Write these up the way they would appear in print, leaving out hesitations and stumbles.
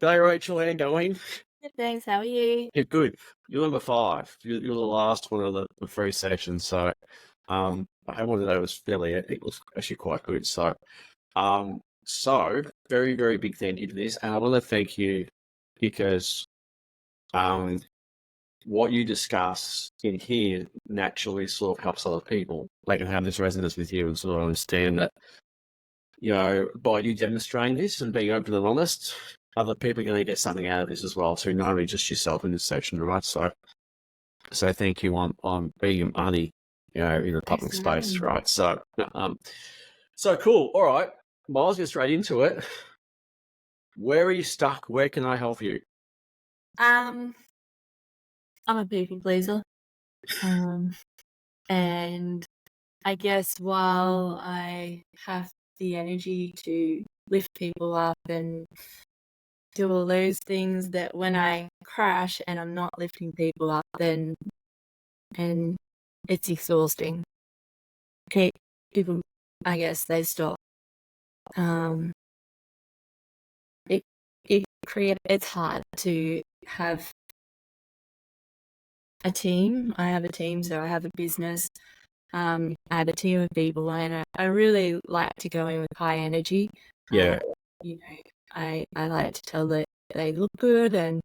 G'day, Rachel. How you going? Good, thanks. How are you? Yeah, good. You're number five. You're the last one of the three sessions. So, I had one that was fairly, it was actually quite good. So very, very big thank you for this. And I want to thank you because, um, what you discuss in here naturally sort of helps other people. They can have this resonance with you and sort of understand that, by you demonstrating this and being open and honest, other people are going to get something out of this as well. So not only just yourself in this section, right? So thank you on being money, in the public space, Excellent. right? So cool. All right, Miles, get straight into it. Where are you stuck? Where can I help you? Um, I'm a people pleaser. Um, and I guess while I have the energy to lift people up and do all those things, that when I crash and I'm not lifting people up, then and it's exhausting. People, I guess, they stop. Um, it's hard to have a team. I have a team, so I have a business. I have a team of people, and I really like to go in with high energy. Yeah, I like to tell that they look good and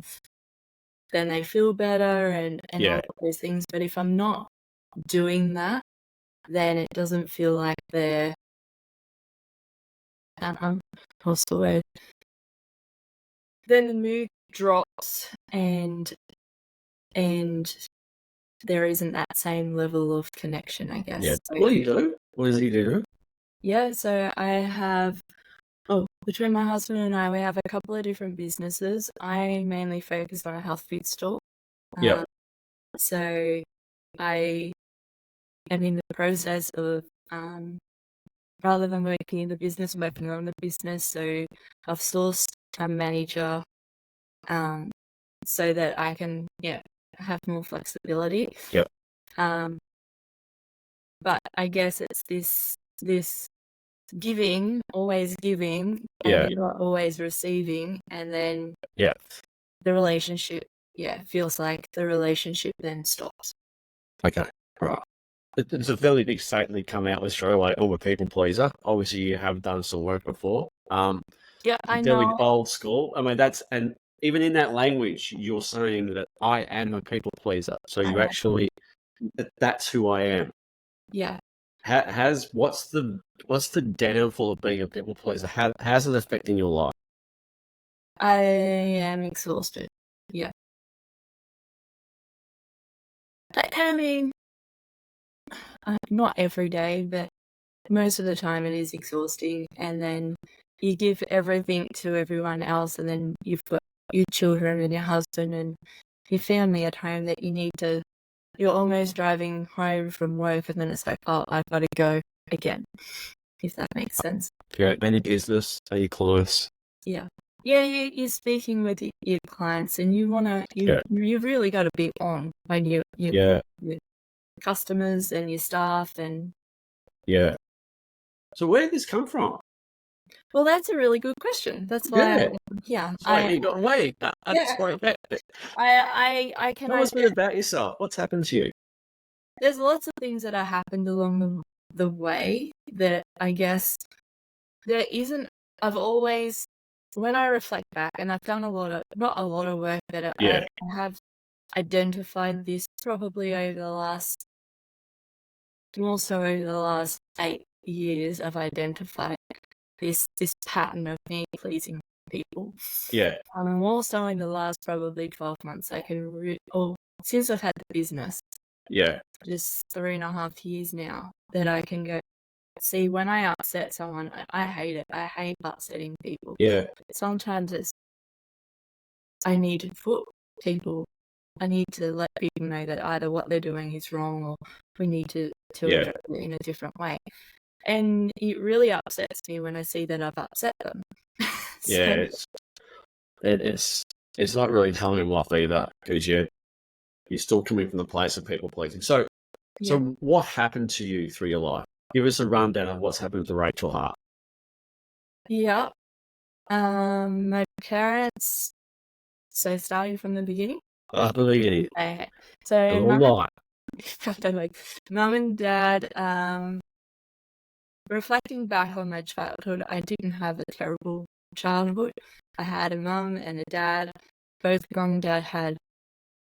then they feel better and all yeah, of those things. But if I'm not doing that, then it doesn't feel like they're what's the word? Then the mood drops and there isn't that same level of connection, I guess. yeah. So, What do you do? What does he do? yeah, so I have between my husband and I, we have a couple of different businesses. I mainly focus on a health food store. Yeah, So I am in the process of, rather than working in the business, I'm working on the business. So I've sourced a manager so that I can, have more flexibility. yeah, But I guess it's this always giving, yeah, and not always receiving, and then yeah. the relationship, feels like the relationship then stops. Okay, right. It's a fairly big statement to come out with straight away. I'm a people pleaser. Obviously, you have done some work before. Yeah, I Fairly know. old school. I mean, and even in that language, you're saying that I am a people pleaser. So you I, actually, that's who I am. yeah, What's the downfall of being a people pleaser? How's it affecting your life? I am exhausted. Yeah. I mean, not every day, but most of the time it is exhausting. And then you give everything to everyone else, and then you've got your children and your husband and your family at home that you need to. You're almost driving home from work, and then it's like, oh, I've got to go again, if that makes sense. If you're at any business, are you close? Yeah. Yeah, you're speaking with your clients, and Yeah, you've really got to be on when yeah, your customers and your staff. And yeah. So where did this come from? well, that's a really good question. That's why, Yeah. yeah, Sorry, you got away. That's yeah, quite bad. I can. Tell us a bit about yourself. What's happened to you? There's lots of things that have happened along the way that I guess there isn't. I've always, when I reflect back, and I've done not a lot of work, but Yeah, I have identified this probably over the last, more so over the last 8 years. I've identified this pattern of me pleasing people. yeah, And more so in the last probably 12 months, since I've had the business, yeah, just 3.5 years now, that I can go see when I upset someone. I hate it. I hate upsetting people. yeah, Sometimes I need to put people. I need to let people know that either what they're doing is wrong, or we need to yeah, address it in a different way. And it really upsets me when I see that I've upset them. yeah. So, It's it's not really telling them off either because you're still coming from the place of people pleasing. So yeah. what happened to you through your life? Give us a rundown of what's happened to Rachel Hart. Yeah. My parents. So starting from the beginning. I believe it. Okay. So All right. mum and dad. Reflecting back on my childhood, I didn't have a terrible childhood. I had a mum and a dad. Both mum and dad had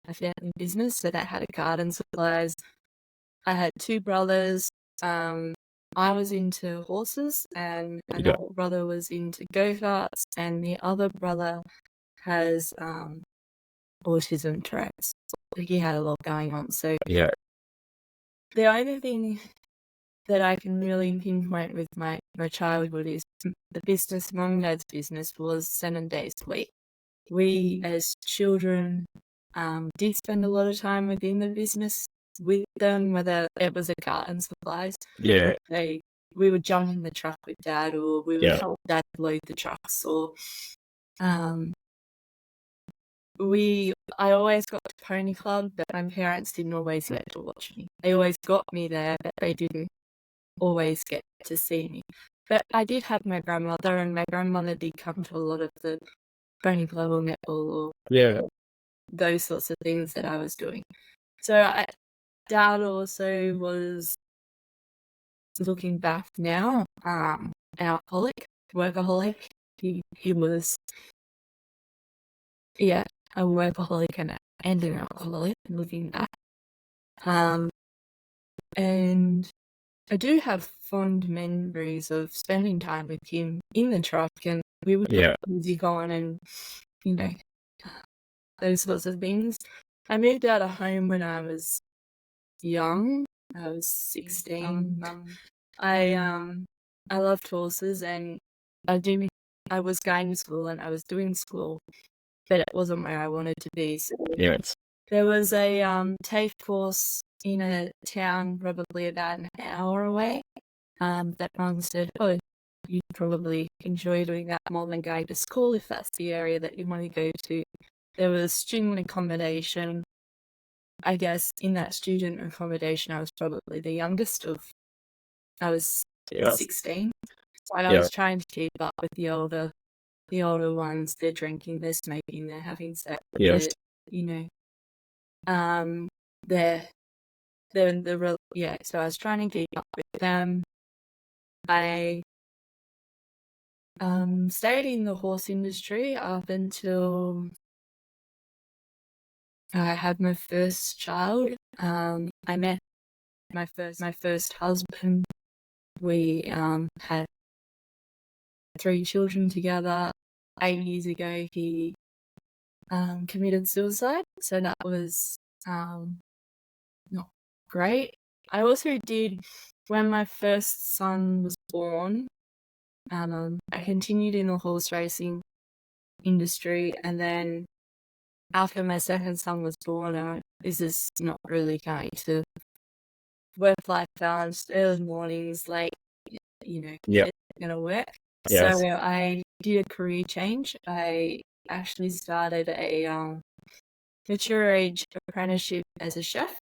a family business, so they had a garden supplies. I had two brothers. I was into horses, and another brother was into go-karts, and the other brother has autism traits. He had a lot going on. So the only thing that I can really pinpoint with my childhood is the business. Mum and dad's business was 7 days a week. We, as children, did spend a lot of time within the business with them, whether it was a garden supplies. Yeah. We would jump in the truck with Dad, or we would help Dad load the trucks, or I always got to Pony Club, but my parents didn't always get to watch me. They always got me there, but they didn't always get to see me. But I did have my grandmother, and my grandmother did come to a lot of the Pony Club or netball or those sorts of things that I was doing. So Dad also was, looking back now, an alcoholic, workaholic. He was, a workaholic and an alcoholic, looking back. And I do have fond memories of spending time with him in the truck, and we would put music on and, those sorts of things. I moved out of home when I was young. I was 16. I loved horses, and I was going to school and I was doing school, but it wasn't where I wanted to be. So there was a TAFE course in a town probably about an hour away. That mum said, "Oh, you'd probably enjoy doing that more than going to school if that's the area that you want to go to." There was student accommodation. I guess in that student accommodation, I was probably the youngest I was 16. So I was trying to keep up with the older ones. They're drinking, they're smoking, they're having sex. They're, so I was trying to keep up with them. I stayed in the horse industry up until I had my first child. I met my first husband. We had 3 children together. 8 years ago, he committed suicide, so that was not great. I also did, when my first son was born, I continued in the horse racing industry, and then after my second son was born, this is not really going to work-life balance, early mornings, late, it's going to work. So I did a career change. I actually started a mature age apprenticeship as a chef.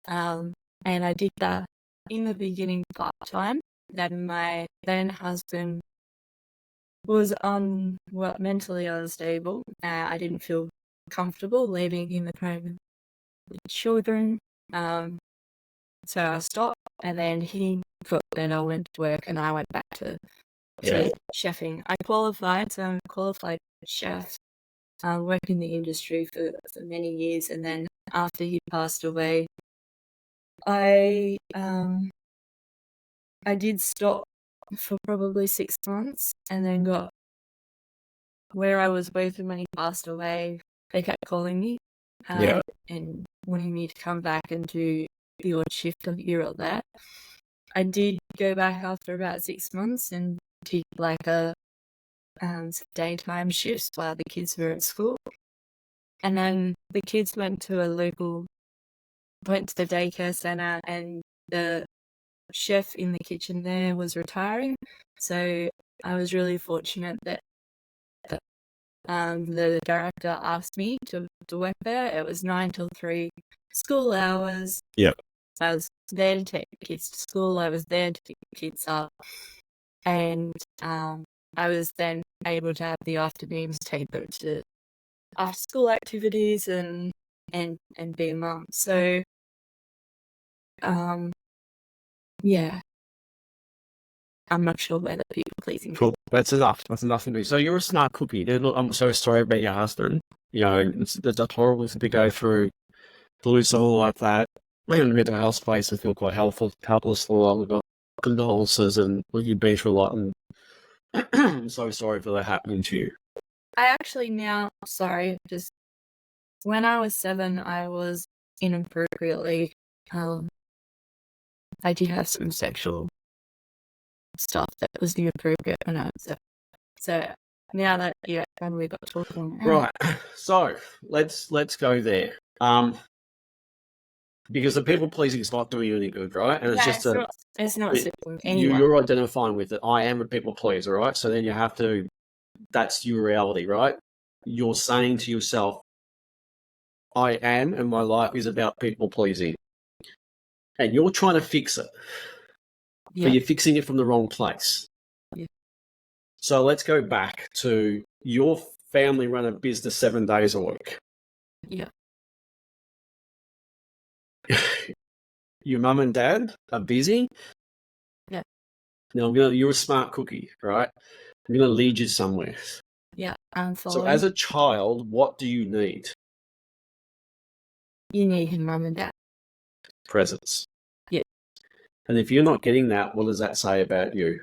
And I did that in the beginning part-time. Then my then husband was mentally unstable. I didn't feel comfortable leaving him at home with children. So I stopped, and then then I went to work, and I went back to chefing. I qualified, so I'm a qualified chef. I worked in the industry for many years, and then after he passed away, I did stop for probably 6 months, and then got where I was working when he passed away. They kept calling me and wanting me to come back and do the odd shift here or there. I did go back after about 6 months and did like a daytime shifts while the kids were at school. And then the kids went to the daycare centre, and the chef in the kitchen there was retiring. So I was really fortunate that the director asked me to work there. It was 9 till 3 school hours. I was there to take the kids to school. I was there to pick the kids up. And I was then able to have the afternoons tapered to after school activities and be a mum. So, yeah, I'm not sure whether people pleasing. Cool. That's enough. That's enough for me. So you're a smart cookie. I'm so sorry about your husband. It's horrible to go through to lose someone like that. Even in mental health space, I feel quite helpless for a while. We've got condolences and we've been through a lot. And I'm so sorry for that happening to you. I actually just when I was 7, I was inappropriately, I did have some sexual stuff that was inappropriate when I was 7. So now that, and we got talking. Right. So let's go there. Because the people pleasing is not doing you any good, right? And it's it's not simple. Anyone. You're identifying with it. I am a people pleaser, right? So then you have to. That's your reality, right? You're saying to yourself, "I am, and my life is about people pleasing," and you're trying to fix it, but you're fixing it from the wrong place. Yeah. So let's go back to your family run a business 7 days a week. Yeah. Your mum and dad are busy. Yeah. Now you're a smart cookie, right? I'm going to lead you somewhere. Yeah, I'm following. So as a child, what do you need? You need your mum and dad. Presence. Yeah. And if you're not getting that, what does that say about you?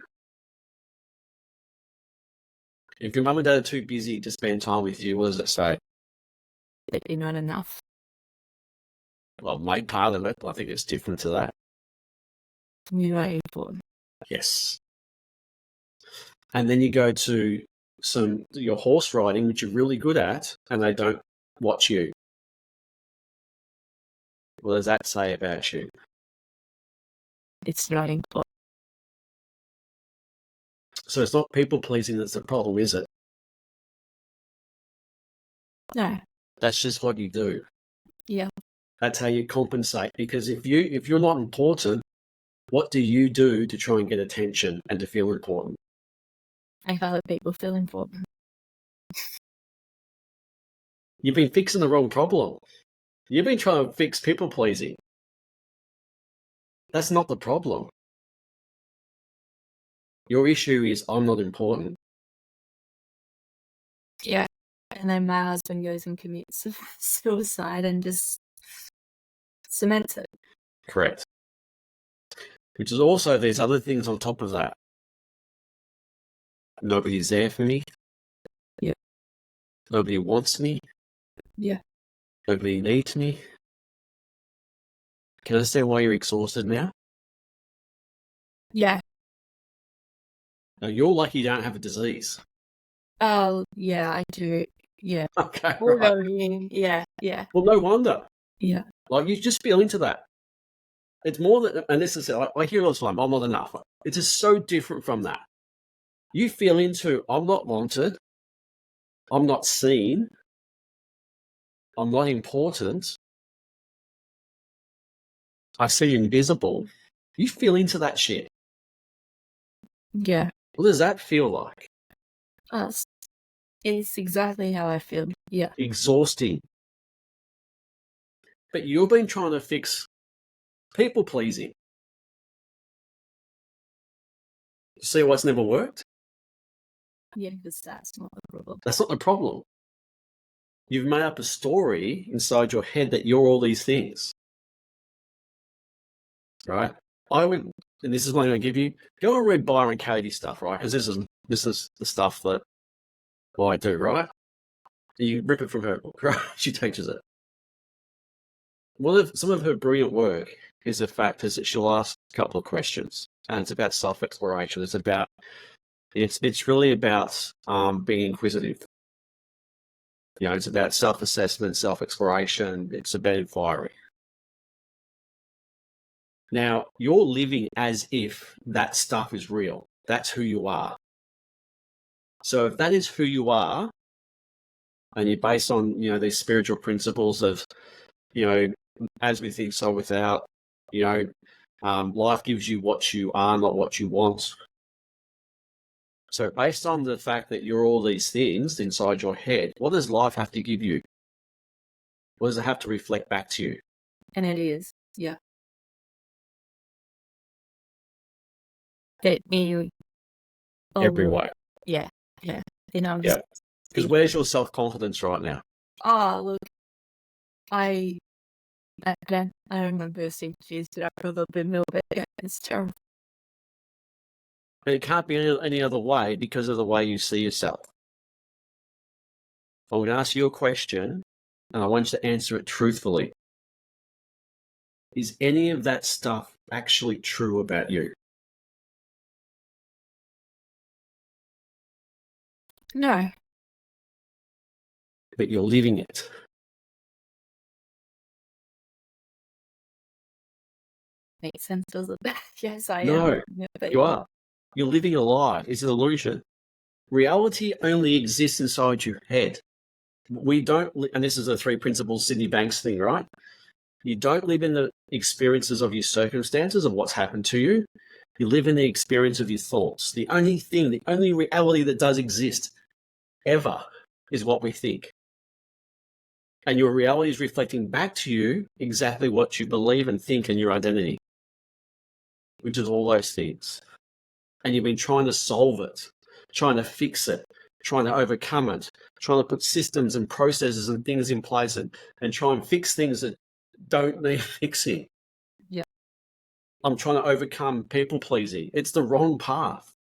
If your mum and dad are too busy to spend time with you, what does it say? That you're not enough. Well, make part of it, but I think it's different to that. You're not important. Yes. And then you go to your horse riding, which you're really good at, and they don't watch you. What does that say about you? It's not important. So it's not people pleasing that's the problem, is it? No. That's just what you do. Yeah. That's how you compensate. Because if you're not important, what do you do to try and get attention and to feel important? Make other people feel important. You've been fixing the wrong problem. You've been trying to fix people pleasing. That's not the problem. Your issue is I'm not important. Yeah. And then my husband goes and commits suicide and just cements it. Correct. Which is also, there's other things on top of that. Nobody's there for me. Yeah. Nobody wants me. Yeah. Nobody needs me. Can I understand why you're exhausted now? Yeah. Now, you're lucky you don't have a disease. Oh, yeah, I do. Yeah. Okay, right. Yeah, yeah. Well, no wonder. Yeah. Like, you just feel into that. It's more than, and this is, I hear all the time, I'm not enough. It's just so different from that. You feel into, I'm not wanted. I'm not seen. I'm not important. I see invisible. You feel into that shit. Yeah. What does that feel like? It's exactly how I feel. Yeah. Exhausting. But you've been trying to fix people pleasing. See what's never worked? Yeah, because that's not the problem. That's not the problem. You've made up a story inside your head that you're all these things. Right? I would, and this is what I'm going to give you, go and read Byron Katie stuff, right? Because this is the stuff that I do, right? You rip it from her book, right? She teaches it. Some of her brilliant work is the fact is that she'll ask a couple of questions, and it's about self-exploration. It's really about being inquisitive. It's about self-assessment, self-exploration. It's about inquiry. Now, you're living as if that stuff is real. That's who you are. So if that is who you are, and you're based on, these spiritual principles of, as we think, so without, life gives you what you are, not what you want. So based on the fact that you're all these things inside your head, what does life have to give you? What does it have to reflect back to you? And it is, yeah. Get me Every way. Yeah, yeah. You know, I'm Yeah. just Because where's your self-confidence right now? look, I don't remember seeing cheese, but I probably a little bit. Yeah, it's terrible. And it can't be any other way because of the way you see yourself. I'm going to ask you a question, and I want you to answer it truthfully. Is any of that stuff actually true about you? No. But you're living it. Makes sense, does it? Yes, I am. No, Yeah, but you are. You're living a lie. It's an illusion. Reality only exists inside your head. We don't, and this is a 3 principles Sydney Banks thing, right? You don't live in the experiences of your circumstances of what's happened to you. You live in the experience of your thoughts. The only thing, the only reality that does exist ever is what we think. And your reality is reflecting back to you exactly what you believe and think in your identity, which is all those things. And you've been trying to solve it, trying to fix it, trying to overcome it, trying to put systems and processes and things in place and try and fix things that don't need fixing. Yeah. I'm trying to overcome people pleasing. It's the wrong path.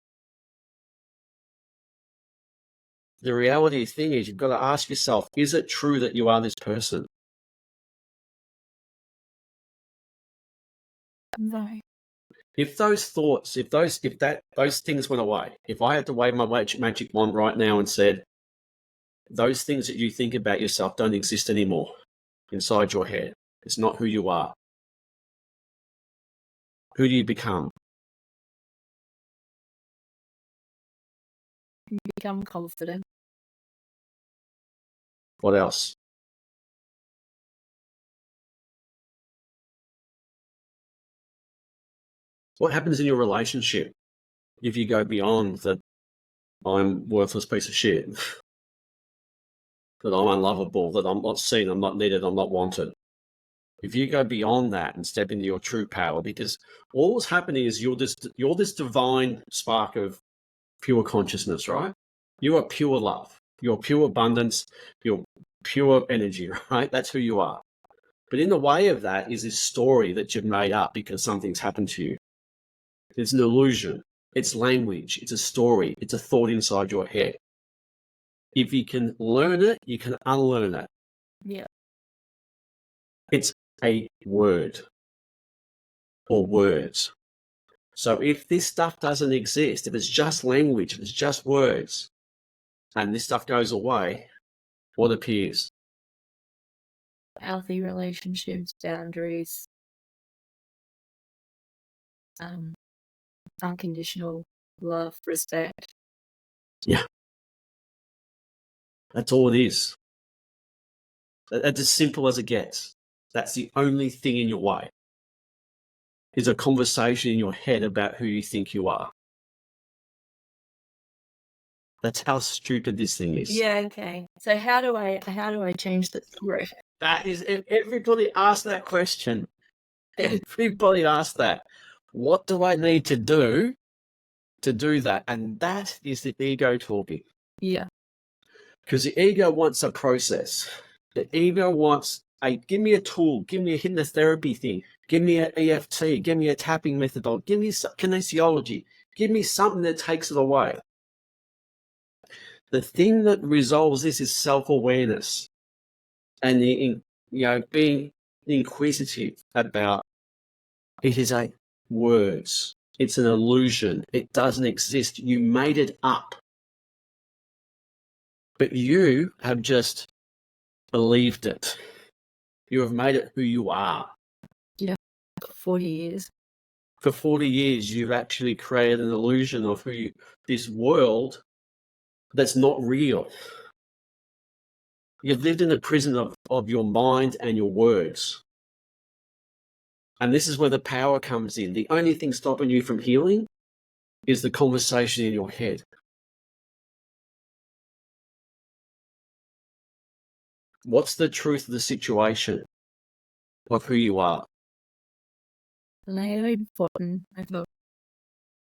The reality thing is you've got to ask yourself, is it true that you are this person? No. If those thoughts, if those things went away, if I had to wave my magic wand right now and said, those things that you think about yourself don't exist anymore inside your head. It's not who you are. Who do you become? You become confident. What else? What happens in your relationship if you go beyond that I'm worthless piece of shit, that I'm unlovable, that I'm not seen, I'm not needed, I'm not wanted? If you go beyond that and step into your true power, because all that's happening is you're this divine spark of pure consciousness, right? You are pure love. You're pure abundance. You're pure energy, right? That's who you are. But in the way of that is this story that you've made up because something's happened to you. It's an illusion. It's language. It's a story. It's a thought inside your head. If you can learn it, you can unlearn it. Yeah. It's a word or words. So if this stuff doesn't exist, if it's just language, if it's just words, and this stuff goes away, what appears? Healthy relationships, boundaries, unconditional love, respect. Yeah. That's all it is. That's as simple as it gets. That's the only thing in your way, is a conversation in your head about who you think you are. That's how stupid this thing is. Yeah, okay. So how do I change the growth? That is, everybody asks that question. Everybody asks that. What do I need to do that? And that is the ego talking. Yeah. Because the ego wants a process. The ego wants give me a tool, give me a hypnotherapy thing, give me an EFT, give me a tapping methodology, give me kinesiology, give me something that takes it away. The thing that resolves this is self-awareness and being inquisitive about it. Is a words. It's an illusion. It doesn't exist. You made it up. But you have just believed it. You have made it who you are. Yeah. 40 years. For 40 years, you've actually created an illusion of this world that's not real. You've lived in the prison of your mind and your words. And this is where the power comes in. The only thing stopping you from healing is the conversation in your head. What's the truth of the situation of who you are? They're important. I've got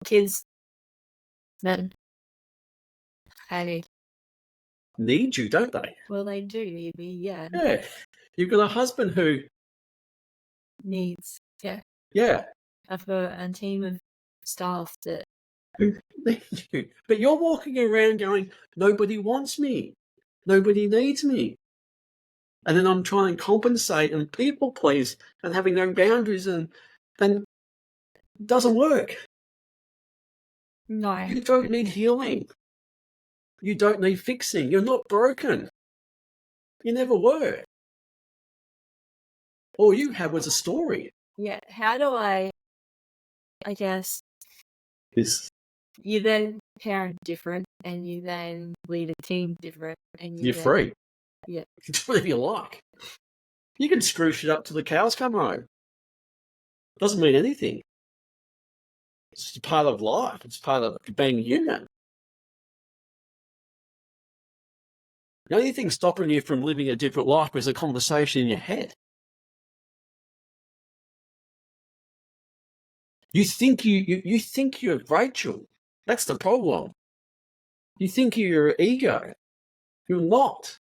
kids that I Need you, don't they? well, they do need me. Yeah, Yeah. You've got a husband who, needs. Yeah, yeah, I've got a team of staff that who needs you. But you're walking around going, nobody wants me. Nobody needs me. And then I'm trying to compensate and people please and having no boundaries, and then it doesn't work. no. You don't need healing. You don't need fixing. You're not broken. You never were. All you had was a story. Yeah, how do I guess This, you then parent different and you then lead a team different and you you're then, free. Yeah. You can do whatever you like. You can screw shit up till the cows come home. Doesn't mean anything. It's just part of life. It's part of being human. The only thing stopping you from living a different life is a conversation in your head. You think you think you're Rachel. That's the problem. You think you're your ego. You're not.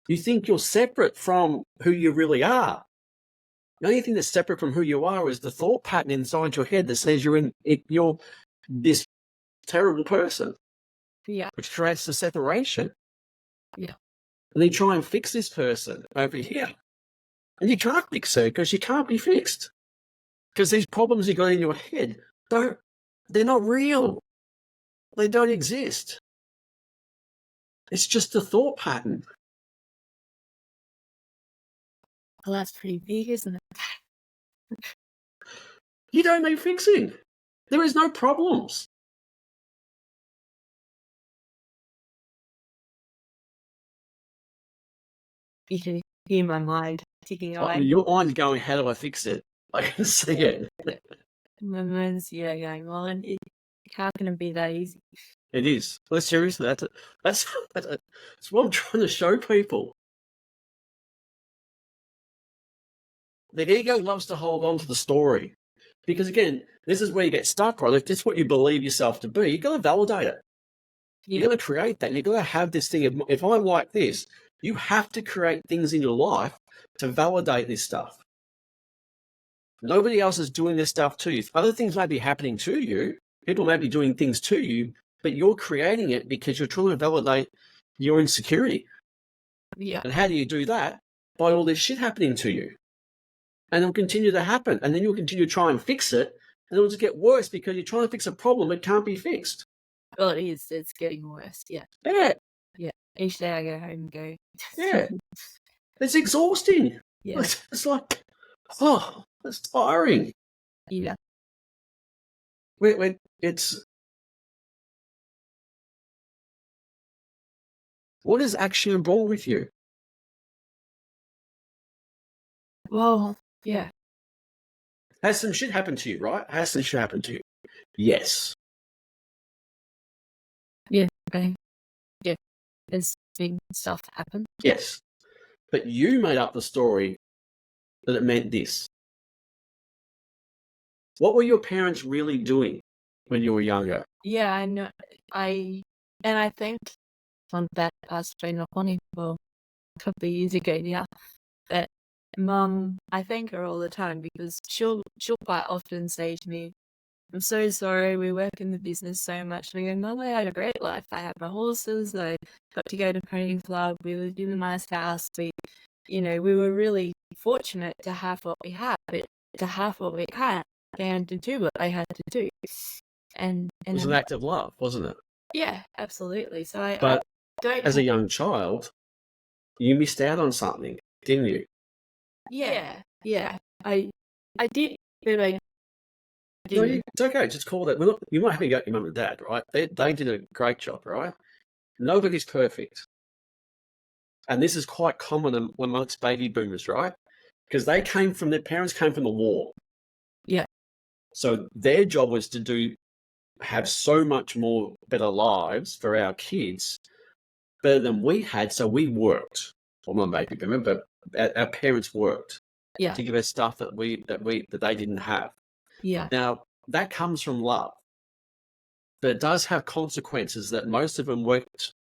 You think you're separate from who you really are. The only thing that's separate from who you are is the thought pattern inside your head that says you're this terrible person, Yeah. which creates the separation. Yeah. And then you try and fix this person over here. And you can't fix her because she can't be fixed. Because these problems you got in your head, they're not real. They don't exist. It's just a thought pattern. Well, that's pretty big, isn't it? You don't need fixing. There is no problems. You can hear my mind ticking away. Your mind's going, how do I fix it? I can see it. My mind's going, well, how can it be that easy? It is. Well, seriously, that's what I'm trying to show people. The ego loves to hold on to the story. Because again, this is where you get stuck, right? If this is what you believe yourself to be, you've got to validate it. Yeah. You've got to create that. You've got to have this thing. If I'm like this, you have to create things in your life to validate this stuff. Nobody else is doing this stuff to you. Other things may be happening to you. People may be doing things to you, but you're creating it because you're trying to validate your insecurity. Yeah. And how do you do that? By all this shit happening to you. And it'll continue to happen. And then you'll continue to try and fix it. And it'll just get worse because you're trying to fix a problem that can't be fixed. Well, it is. It's getting worse. Yeah. Yeah. Yeah. Each day I go home and go. Yeah. It's exhausting. Yeah. It's like, oh, it's tiring. Yeah. It's what is actually wrong with you? Well, yeah. Has some shit happened to you, right? Has some shit happened to you? Yes. Yeah. Okay. Yeah. There's big stuff happen. Yes. But you made up the story that it meant this. What were your parents really doing when you were younger? Yeah, I know. I think on that passed away not only well a couple of years ago now. That Mum, I thank her all the time because she'll quite often say to me, "I'm so sorry, we work in the business so much." And I go, "Mum, I had a great life. I had my horses. I got to go to pony club. We lived in a nice house. We were really fortunate to have what we had, but to have what we had, I had to do what I had to do." And It was an act of love, wasn't it? yeah, absolutely. So I But don't. as a young child, you missed out on something, didn't you? Yeah. I did, but I No, didn't. it's okay. Just call that. You might have to go to your mum and dad, right? They did a great job, right? Nobody's perfect. And this is quite common amongst baby boomers, right? Because their parents came from the war. Yeah. So their job was to have so much more better lives for our kids better than we had, so we worked. Well, not maybe, but our parents worked Yeah. to give us stuff that they didn't have. Yeah. Now, that comes from love, but it does have consequences that most of them worked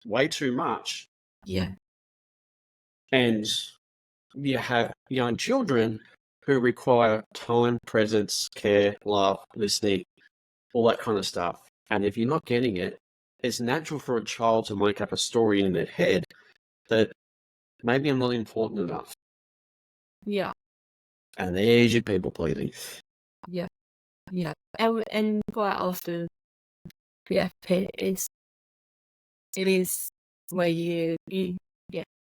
way too much. Yeah. And you have young children who require time, presence, care, love, listening, all that kind of stuff. And if you're not getting it, it's natural for a child to make up a story in their head that maybe I'm not important enough. Yeah. And there's your people pleasing. Yeah. Yeah. And quite often, yeah, it is where it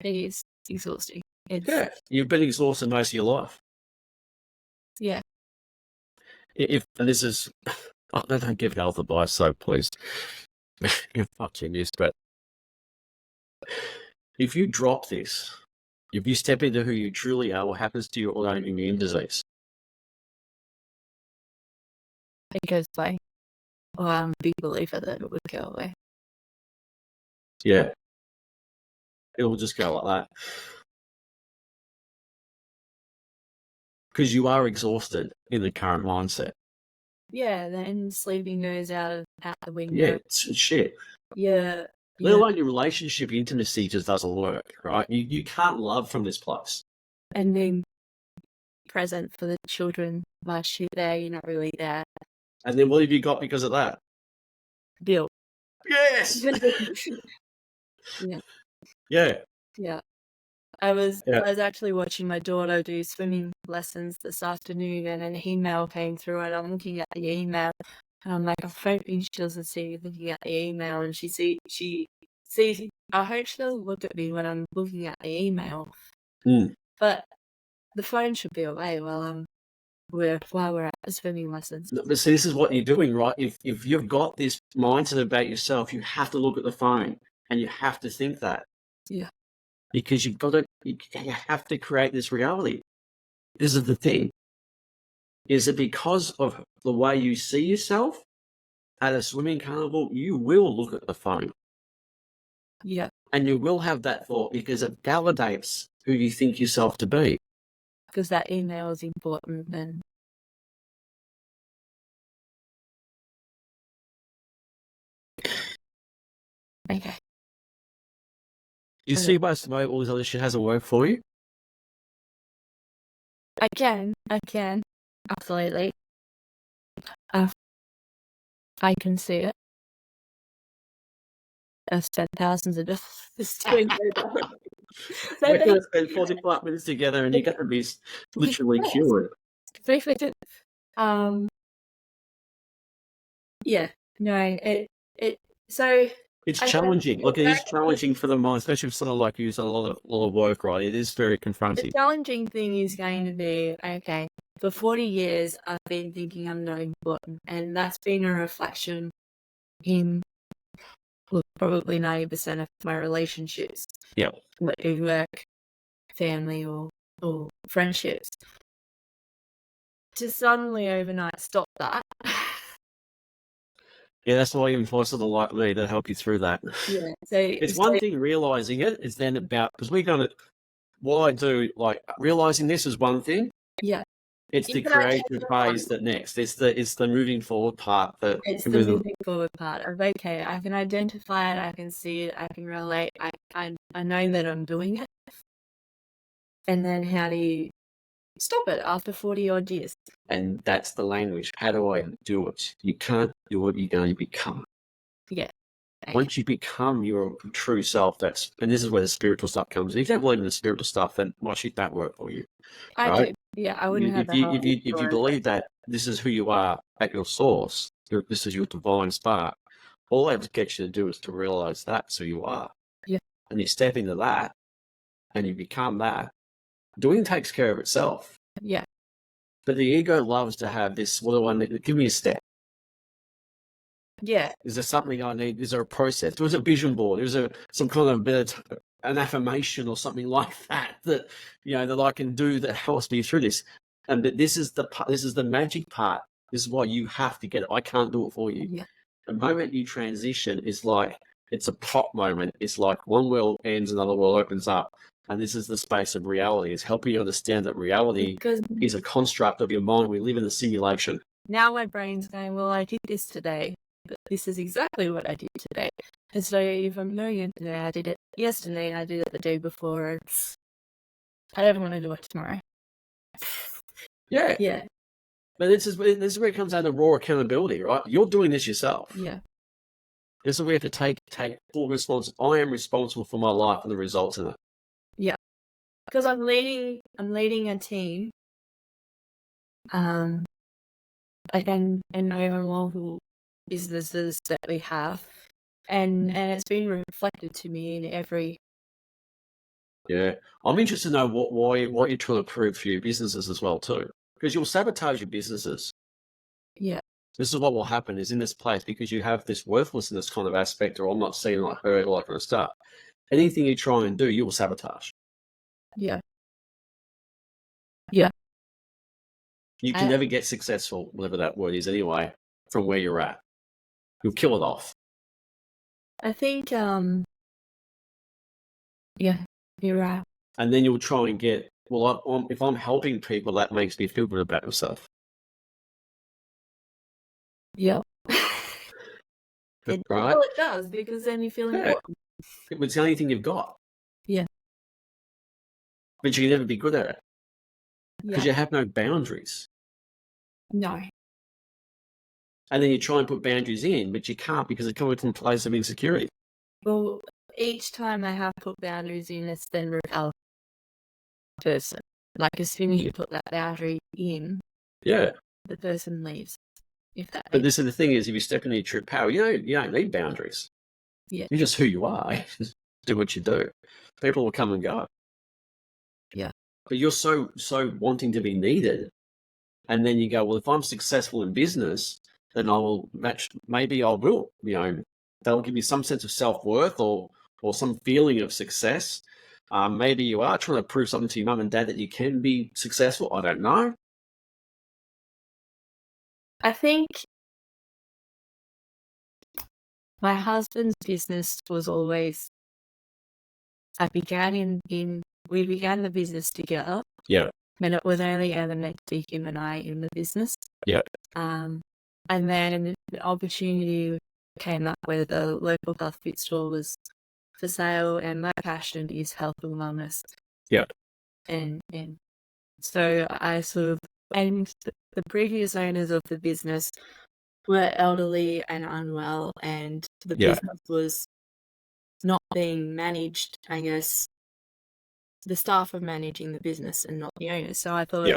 is exhausting. Yeah, you've been exhausted most of your life. Yeah. And this is, I don't give health advice, so please, fuck you, miss, but if you drop this, if you step into who you truly are, what happens to your autoimmune disease? It goes away. Or I'm a big believer that it would go away. Yeah. It will just go like that. Because you are exhausted in the current mindset. Yeah, then sleeping goes out the window. Yeah, it's shit. Yeah. Let alone your relationship intimacy just doesn't work, right? You can't love from this place. And being present for the children while she's there, you're not really there. And then what have you got because of that? Bill. Yes! Yeah. Yeah. Yeah. I was actually watching my daughter do swimming lessons this afternoon, and an email came through, and I'm looking at the email, and I'm like, I'm hoping she doesn't see me looking at the email, and she sees. I hope she'll look at me when I'm looking at the email. But the phone should be away while we're at the swimming lessons. But see, this is what you're doing, right? If you've got this mindset about yourself, you have to look at the phone, and you have to think that. Yeah. Because you have to create this reality. This is the thing. Is it because of the way you see yourself at a swimming carnival, you will look at the phone. Yeah. And you will have that thought because it validates who you think yourself to be. Because that email is important then. Okay. You see most of all this other shit hasn't worked for you? I can. Absolutely. I can see it. I've spent thousands of dollars doing that. We're going to spend 45 minutes together and you're going to be literally cured. Yeah. No, so... It's challenging. Look, it is challenging for the mind, especially for someone like you who's done a lot of work, right? It is very confronting. The challenging thing is going to be, okay, for 40 years, I've been thinking I'm not important, and that's been a reflection in probably 90% of my relationships. Yeah. Whether it work, family, or friendships. To suddenly overnight stop that. Yeah, that's why you employ someone like me to help you through that. Yeah. So it's one thing realizing it, it's then about, because we're going to, what I do, like realizing this is one thing. Yeah. It's the creative phase that next. It's the moving forward part. It's the moving forward part of, okay, I can identify it, I can see it, I can relate, I know that I'm doing it. And then how do you stop it after 40 odd years? And that's the language. How do I do it? You can't do it, you're going to become. Yeah. Okay. Once you become your true self, and this is where the spiritual stuff comes in. If you don't believe in the spiritual stuff, then why should that work for you? I do. Yeah, I wouldn't have if you believe that this is who you are at your source, this is your divine spark, all I have to get you to do is to realize that's who you are. Yeah. And you step into that and you become that. Doing takes care of itself. Yeah. But the ego loves to have this, what do I need? Give me a step. Yeah. Is there something I need? Is there a process? There was a vision board. There was some kind of an affirmation or something like that that I can do that helps me through this. And this is the magic part. This is why you have to get it. I can't do it for you. Yeah. The moment you transition is like It's a pop moment. It's like one world ends, another world opens up. And this is the space of reality. It's helping you understand that reality Because is a construct of your mind. We live in a simulation. now my brain's going, well, I did this today, but this is exactly what I did today. And so if I'm doing it today, I did it yesterday, and I did it the day before. I don't want to do it tomorrow. Yeah. Yeah. But this is where it comes down to raw accountability, right? You're doing this yourself. Yeah. This is where we have to take full responsibility. I am responsible for my life and the results in it. Yeah. Because I'm leading a team. And overall businesses that we have. And it's been reflected to me in every. Yeah. I'm interested to know what you're trying to prove for your businesses as well too. Because you'll sabotage your businesses. Yeah. This is what will happen is in this place because you have this worthlessness kind of aspect or I'm not seen, not heard, all that kind of stuff. Anything you try and do, you will sabotage. Yeah. Yeah. You can never get successful, whatever that word is anyway, from where you're at. You'll kill it off. I think, yeah, you're right. And then you'll try and get, well, if I'm helping people, that makes me feel good about myself. Yeah. Right? Well, it does, because then you feel important. It's the only thing you've got. Yeah. But you can never be good at it. Because Yeah. you have no boundaries. No. And then you try and put boundaries in, but you can't because it's coming from a place of insecurity. Well, each time I have put boundaries in, it's then repel person. Like as soon as you put that boundary in, Yeah. the person leaves. But this is the thing is, if you step into your true power, you don't need boundaries. Yeah. You're just who you are. You just do what you do. People will come and go. Yeah. But you're so wanting to be needed. And then you go, well, if I'm successful in business, then I will match, maybe I will, that'll give you some sense of self-worth or some feeling of success. Maybe you are trying to prove something to your mum and dad that you can be successful. I don't know. I think my husband's business was always, we began the business together. Yeah. And it was only ever meant to be him and I in the business. Yeah. And then the opportunity came up where the local health food store was for sale, and my passion is health and wellness. Yeah. And so I and the previous owners of the business were elderly and unwell, and the business was not being managed, I guess. The staff are managing the business and not the owners. So I thought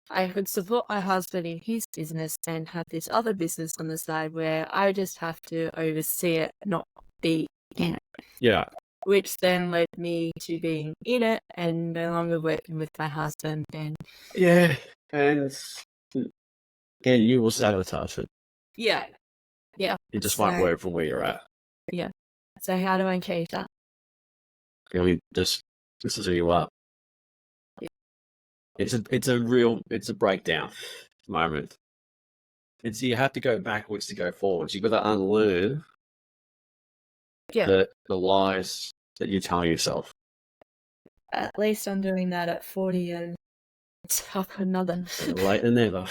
I could support my husband in his business and have this other business on the side where I just have to oversee it, not be in it. Yeah. Which then led me to being in it and no longer working with my husband. And yeah, and you will sabotage it. Yeah. It just won't work from where you're at. Yeah. So how do I change that? I mean, this is who you are. Yeah. It's a breakdown moment. You have to go backwards to go forwards. You've got to unlearn the lies that you tell yourself. At least I'm doing that at 40 and it's up another. Later than never.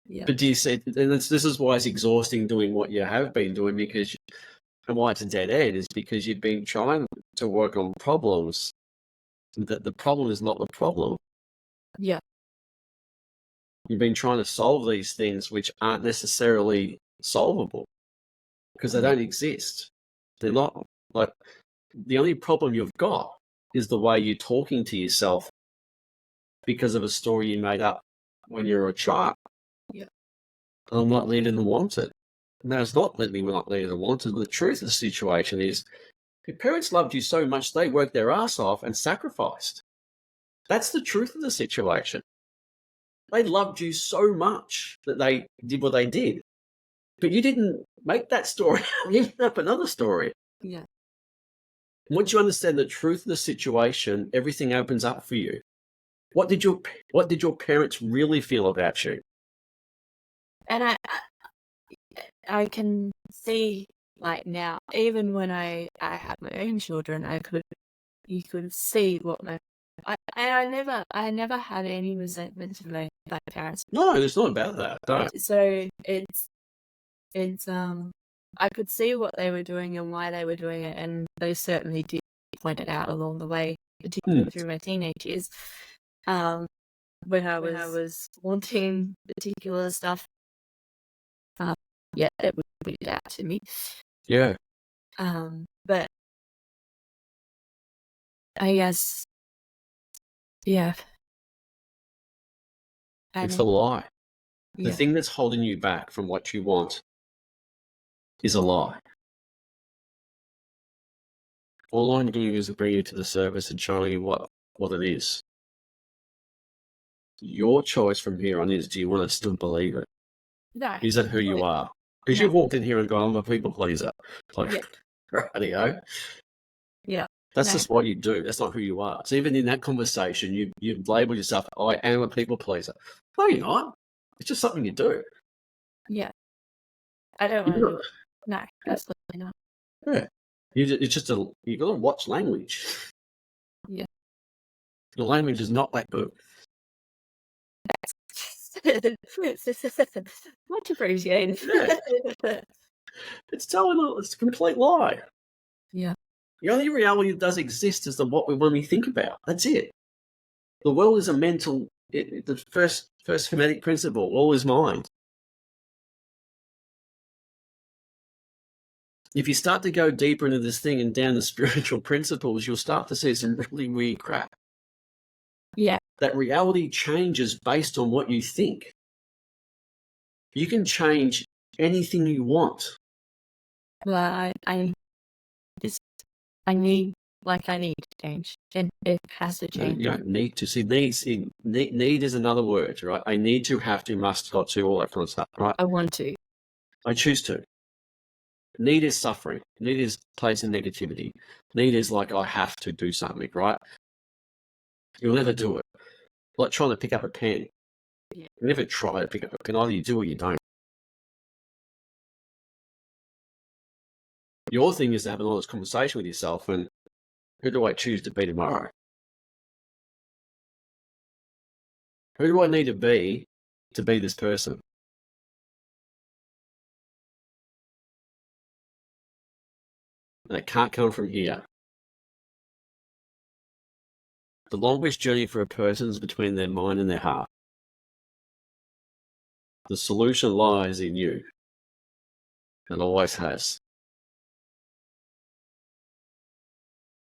Yeah. But do you see, and this is why it's exhausting doing what you have been doing, and why it's a dead end is because you've been trying to work on problems. That the problem is not the problem. Yeah. You've been trying to solve these things which aren't necessarily solvable because they don't exist. They're not like the only problem you've got is the way you're talking to yourself because of a story you made up when you were a child. Yeah. I'm not needed and wanted. No, it's not that we're not needed and wanted. The truth of the situation is your parents loved you so much they worked their ass off and sacrificed. That's the truth of the situation. They loved you so much that they did what they did. But you didn't make that story. You made up another story. Yeah. Once you understand the truth of the situation, everything opens up for you. What did your parents really feel about you? And I can see, like, now, even when I had my own children, you could see what I never had any resentment of my parents. No, it's not about that. No. So it's I could see what they were doing and why they were doing it, and they certainly did point it out along the way, particularly through my teenage years. When I was wanting particular stuff, yeah, it would put it out to me. Yeah. But I guess, yeah. It's a lie. Yeah. The thing that's holding you back from what you want is a lie. All I'm doing is bring you to the surface and showing you what it is. Your choice from here on is, do you want to still believe it? No. Is that who you are? Because you've walked in here and gone, I'm a people pleaser. Like, Yeah. radio. Yeah. That's just what you do. That's not who you are. So even in that conversation, you label yourself, I am a people pleaser. No, you're not. It's just something you do. Yeah. I don't want to do it. No, absolutely not. Yeah. It's just you've got to watch language. Yeah. Your language is not that good. Much appreciated. Yeah. It's a complete lie. Yeah. The only reality that does exist is the what we think about. That's it. The world is a mental. The first Hermetic principle, all is mind. If you start to go deeper into this thing and down the spiritual principles, you'll start to see some really weird crap. Yeah. That reality changes based on what you think. You can change anything you want. Well, I need to change, and it has to change. You don't need to. See, need is another word, right? I need to, have to, must, got to, all that kind of stuff, right? I want to. I choose to. Need is suffering. Need is placing negativity. Need is like, I have to do something, right? You'll never do it. Like trying to pick up a pen. Yeah. You never try to pick up a pen. Either you do or you don't. Your thing is to have an honest conversation with yourself and, who do I choose to be tomorrow? Who do I need to be this person? And it can't come from here. The longest journey for a person is between their mind and their heart. The solution lies in you. And always has.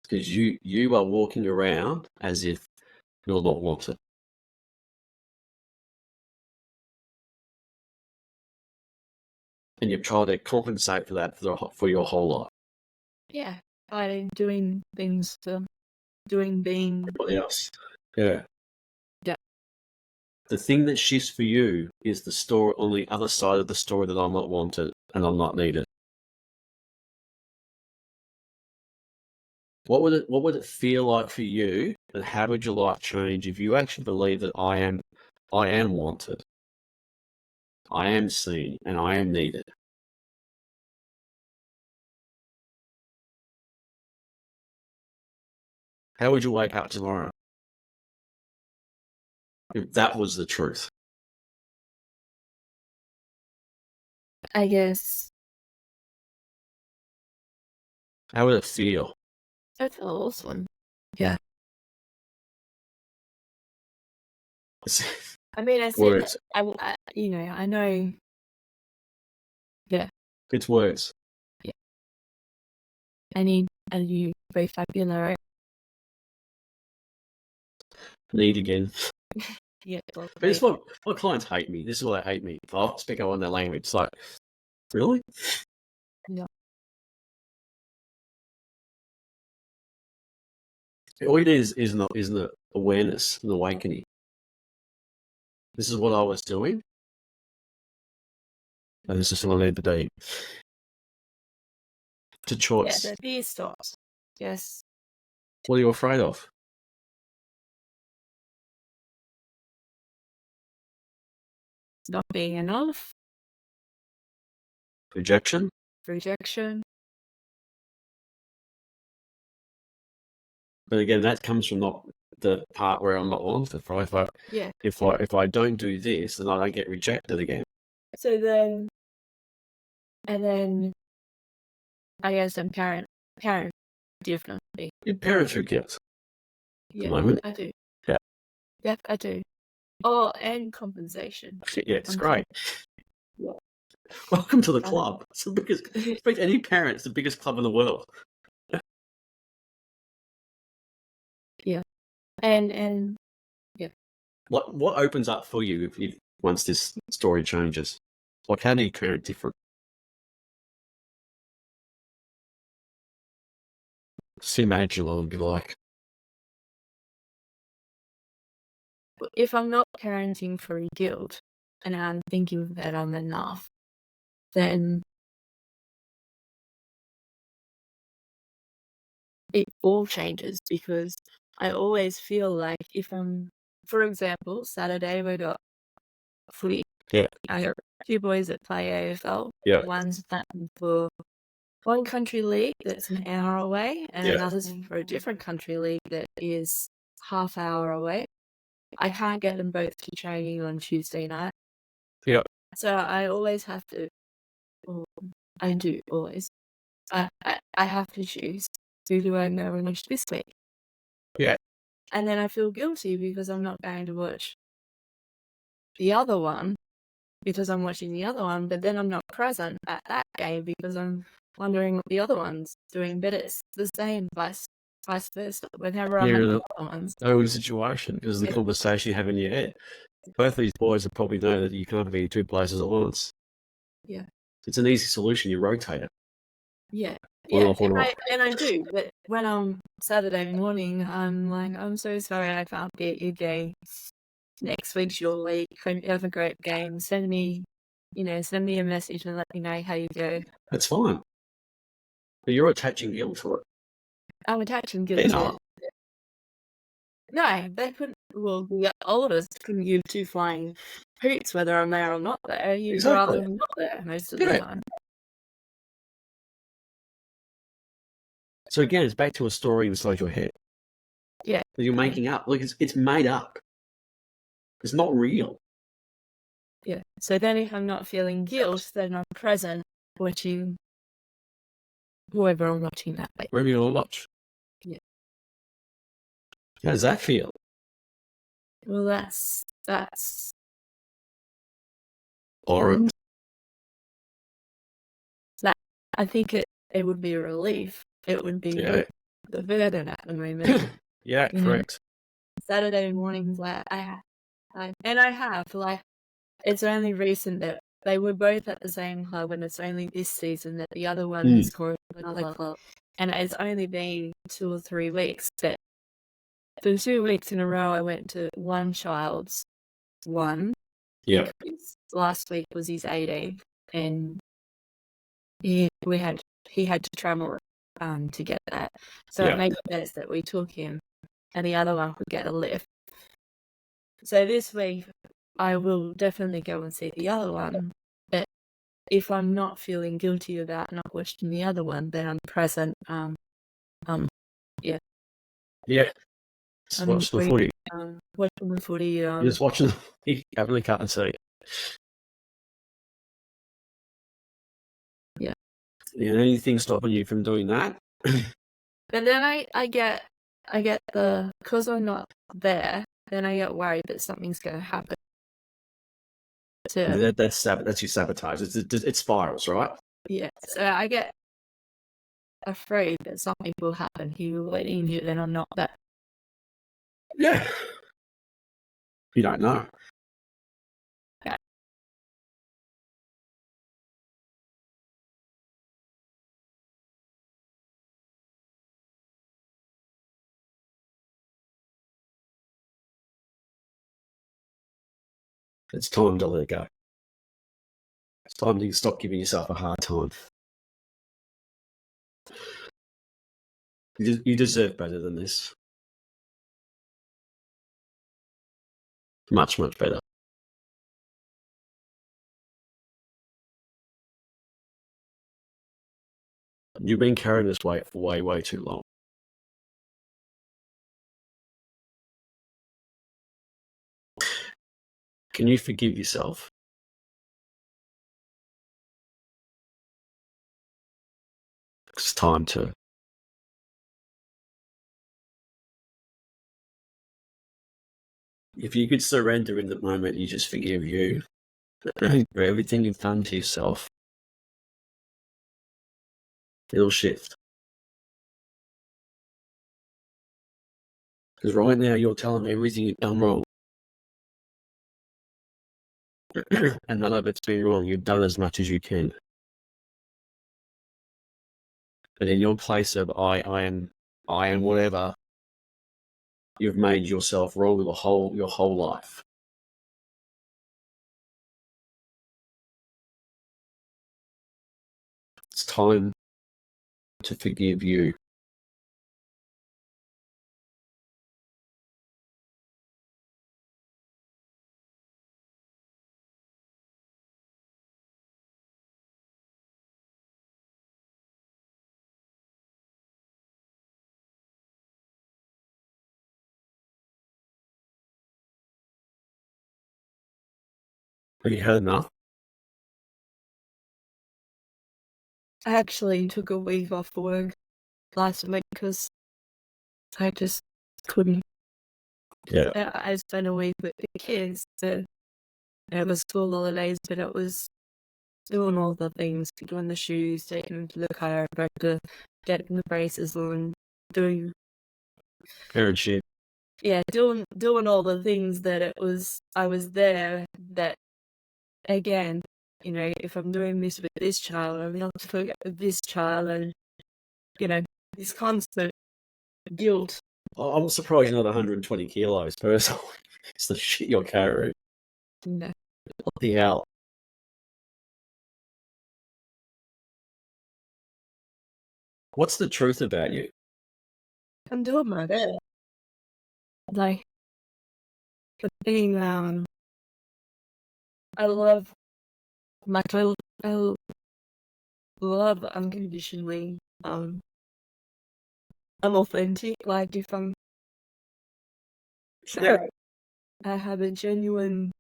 Because you are walking around as if you're not wanted. And you've tried to compensate for that for your whole life. Yeah. By doing things being Everybody else. Yeah. Yeah. The thing that shifts for you is the story on the other side of the story that I'm not wanted and I'm not needed. What would it feel like for you, and how would your life change if you actually believe that I am wanted, I am seen, and I am needed? How would you wake up tomorrow if that was the truth? I guess. How would it feel? That's awesome. Yeah. I mean, I said, Words. I know. Yeah. It's words. Yeah. I need you vocabulary. Need again. Yeah. But it's what clients hate me. This is why they hate me. If I speak on their language. It's like, really? Yeah. All it is an awareness, an awakening. This is what I was doing. And this is what I need to do. It's a choice. Yeah, the fear stops. Yes. What are you afraid of? Not being enough. Rejection? rejection. But again, that comes from not the part where I'm not wanted. Right? Yeah. If I don't do this, then I don't get rejected again. So then, and then I guess I'm parent differently. Your parents are guilt at the Yeah, moment. I do. Yeah. Yep, I do. Oh, and compensation. Yeah, it's I'm great. Yeah. Welcome to the club. It's the biggest. Speak to any parent, it's the biggest club in the world. Yeah. And What opens up for you if once this story changes? Like, how do you parent different? Just imagine what it would be like. if I'm not parenting for guilt and I'm thinking that I'm enough, then it all changes because I always feel like if I'm, for example, Saturday we got footy. Yeah. I got 2 boys that play AFL. Yeah. One's playing for one country league that's an hour away, and Yeah. another's for a different country league that is half-hour away. I can't get them both to training on Tuesday night. Yeah. So I always have to, or I do always, I have to choose who do I go and watch this week. Yeah. And then I feel guilty because I'm not going to watch the other one because I'm watching the other one, but then I'm not present at that game because I'm wondering what the other one's doing. But it's the same vice versa. Whenever I'm at the other ones. The situation, because of the conversation you have in your head. Both these boys will probably know that you can't be 2 places at once. Yeah. It's an easy solution. You rotate it. Yeah. On Yeah, off, on off. and I do. But when I'm Saturday morning, I'm like, I'm so sorry I can't be at your game. Next week's your week. Hope you have a great game. Send me a message and let me know how you go. That's fine. But you're attaching guilt to it. I'm attaching guilt They're to not. it. No, they couldn't. Well, the oldest couldn't give 2 flying hoots whether I'm there or not there. You'd Exactly. rather I'm not there most of Yeah. the time. So again, it's back to a story inside your head Yeah. that you're making up. Like, it's made up. It's not real. Yeah. So then if I'm not feeling guilt, then I'm present watching whoever I'm watching that way. Wherever you watch. Yeah. How does that feel? Well, that's Or that. I think it would be a relief. It would be yeah. the burden at the moment. Yeah, correct. Saturday mornings, like I have like it's only recent that they were both at the same club, and it's only this season that the other one has scored another club, and it's only been 2 or 3 weeks. But the 2 weeks in a row, I went to one child's one. Yeah. Last week was his 18th, and he had to travel to get that. So it made sense that we took him, and the other one could get a lift. So this week, I will definitely go and see the other one. But if I'm not feeling guilty about not watching the other one, then I'm present. Yeah. Yeah. Just watch the footy. Watching the footy. You're just watching the footy. I really can't see it. Yeah. Anything stopping you from doing that? But then I get because I'm not there, then I get worried that something's going to happen. So That's your sabotage. It spirals, right? yeah. So I get afraid that something will happen. He will get injured, and I'm not there. Yeah. You don't know. Yeah. It's time to let it go. It's time to stop giving yourself a hard time. You deserve better than this. Much, much better. You've been carrying this weight for way, way too long. Can you forgive yourself? It's time to. If you could surrender in the moment, you just forgive you for everything you've done to yourself, it'll shift. Because right now you're telling me everything you've done wrong. And none of it's been wrong. You've done as much as you can. But in your place of I am whatever, you've made yourself wrong your whole life. It's time to forgive you. Have you had enough? I actually took a week off work last week because I just couldn't. Yeah. I spent a week with the kids. It was school holidays, but it was doing all the things, doing the shoes, taking them to the chiropractor, getting the braces on, doing Parent shit. doing all the things that I was there. That again, if I'm doing this with this child, I'm not to forget with this child, and this constant guilt. I'm surprised you're not 120 kilos personally. It's the shit you're carrying. No. What the hell? What's the truth about you? I'm doing my best. Like, the thing, I love my child. I love unconditionally. I'm authentic. Like, if I'm sure, I have I'm genuine.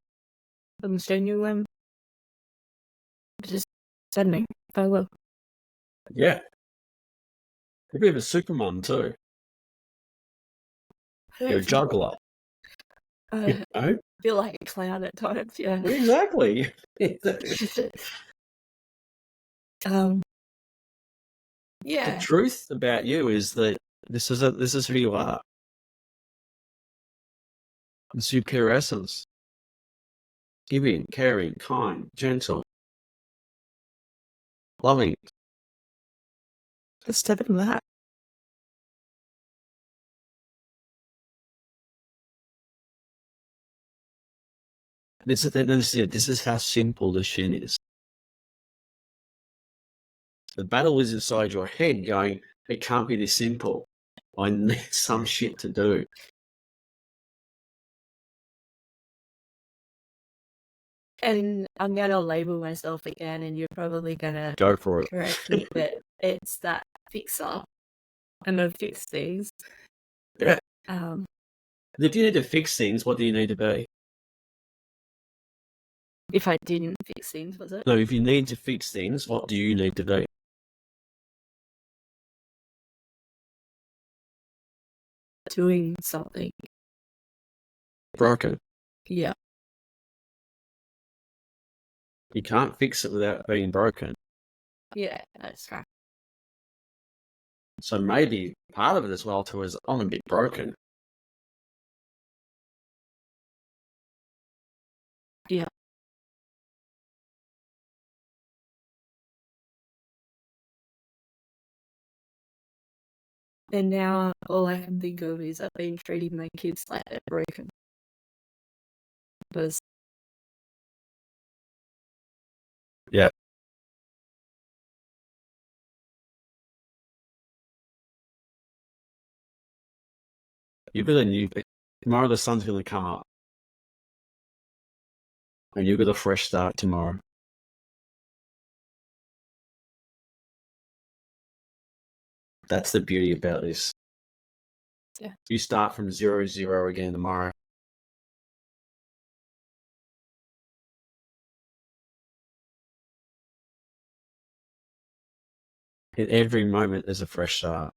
Just send me if I will. Yeah. You're a bit of a supermum too. You're a juggler. I Oh, feel like a clown at times. Yeah. exactly. Yeah. The truth about you is that this is who you are. It's your pure essence. Giving, caring, kind, gentle, loving. Just step in that. This is how simple this shit is. The battle is inside your head going, it can't be this simple. I need some shit to do. And I'm gonna label myself again, and you're probably gonna Go for it. correct me, but it's that fixer. I'm gonna fix things. Yeah. Um, If you need to fix things, what do you need to be? if I didn't fix things, was it? No, if you need to fix things, what do you need to be? Doing something. Broken. Yeah. You can't fix it without being broken. Yeah, that's right. So maybe part of it as well too is I'm a bit broken. Yeah. And now all I can think of is I've been treating my kids like they're broken. Because Yeah. You really tomorrow the sun's going to come up. And you've got a fresh start tomorrow. That's the beauty about this. Yeah. You start from 0 again tomorrow. In every moment, there's a fresh start.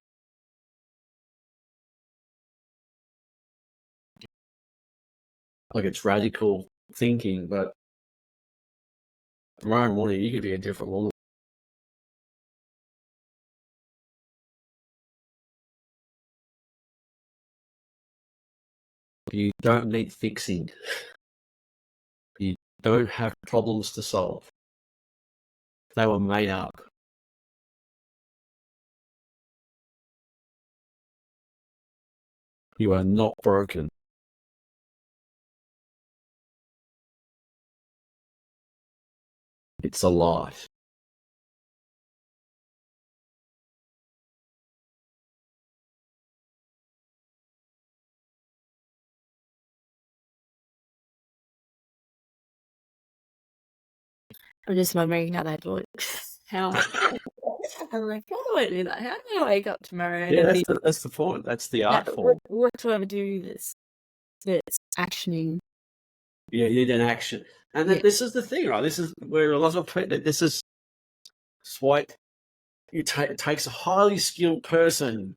Like, it's radical thinking, but tomorrow morning you could be a different woman. You don't need fixing. You don't have problems to solve. They were made up. You are not broken. It's a life. I'm just wondering how they do it. How I'm like, how do I do that? How do I wake up tomorrow and Yeah, be that's the point. That's the like, art form. what do I do that's actioning? Yeah, you need an action. And Yeah. this is the thing, right? This is where a lot of people, this is why it takes a highly skilled person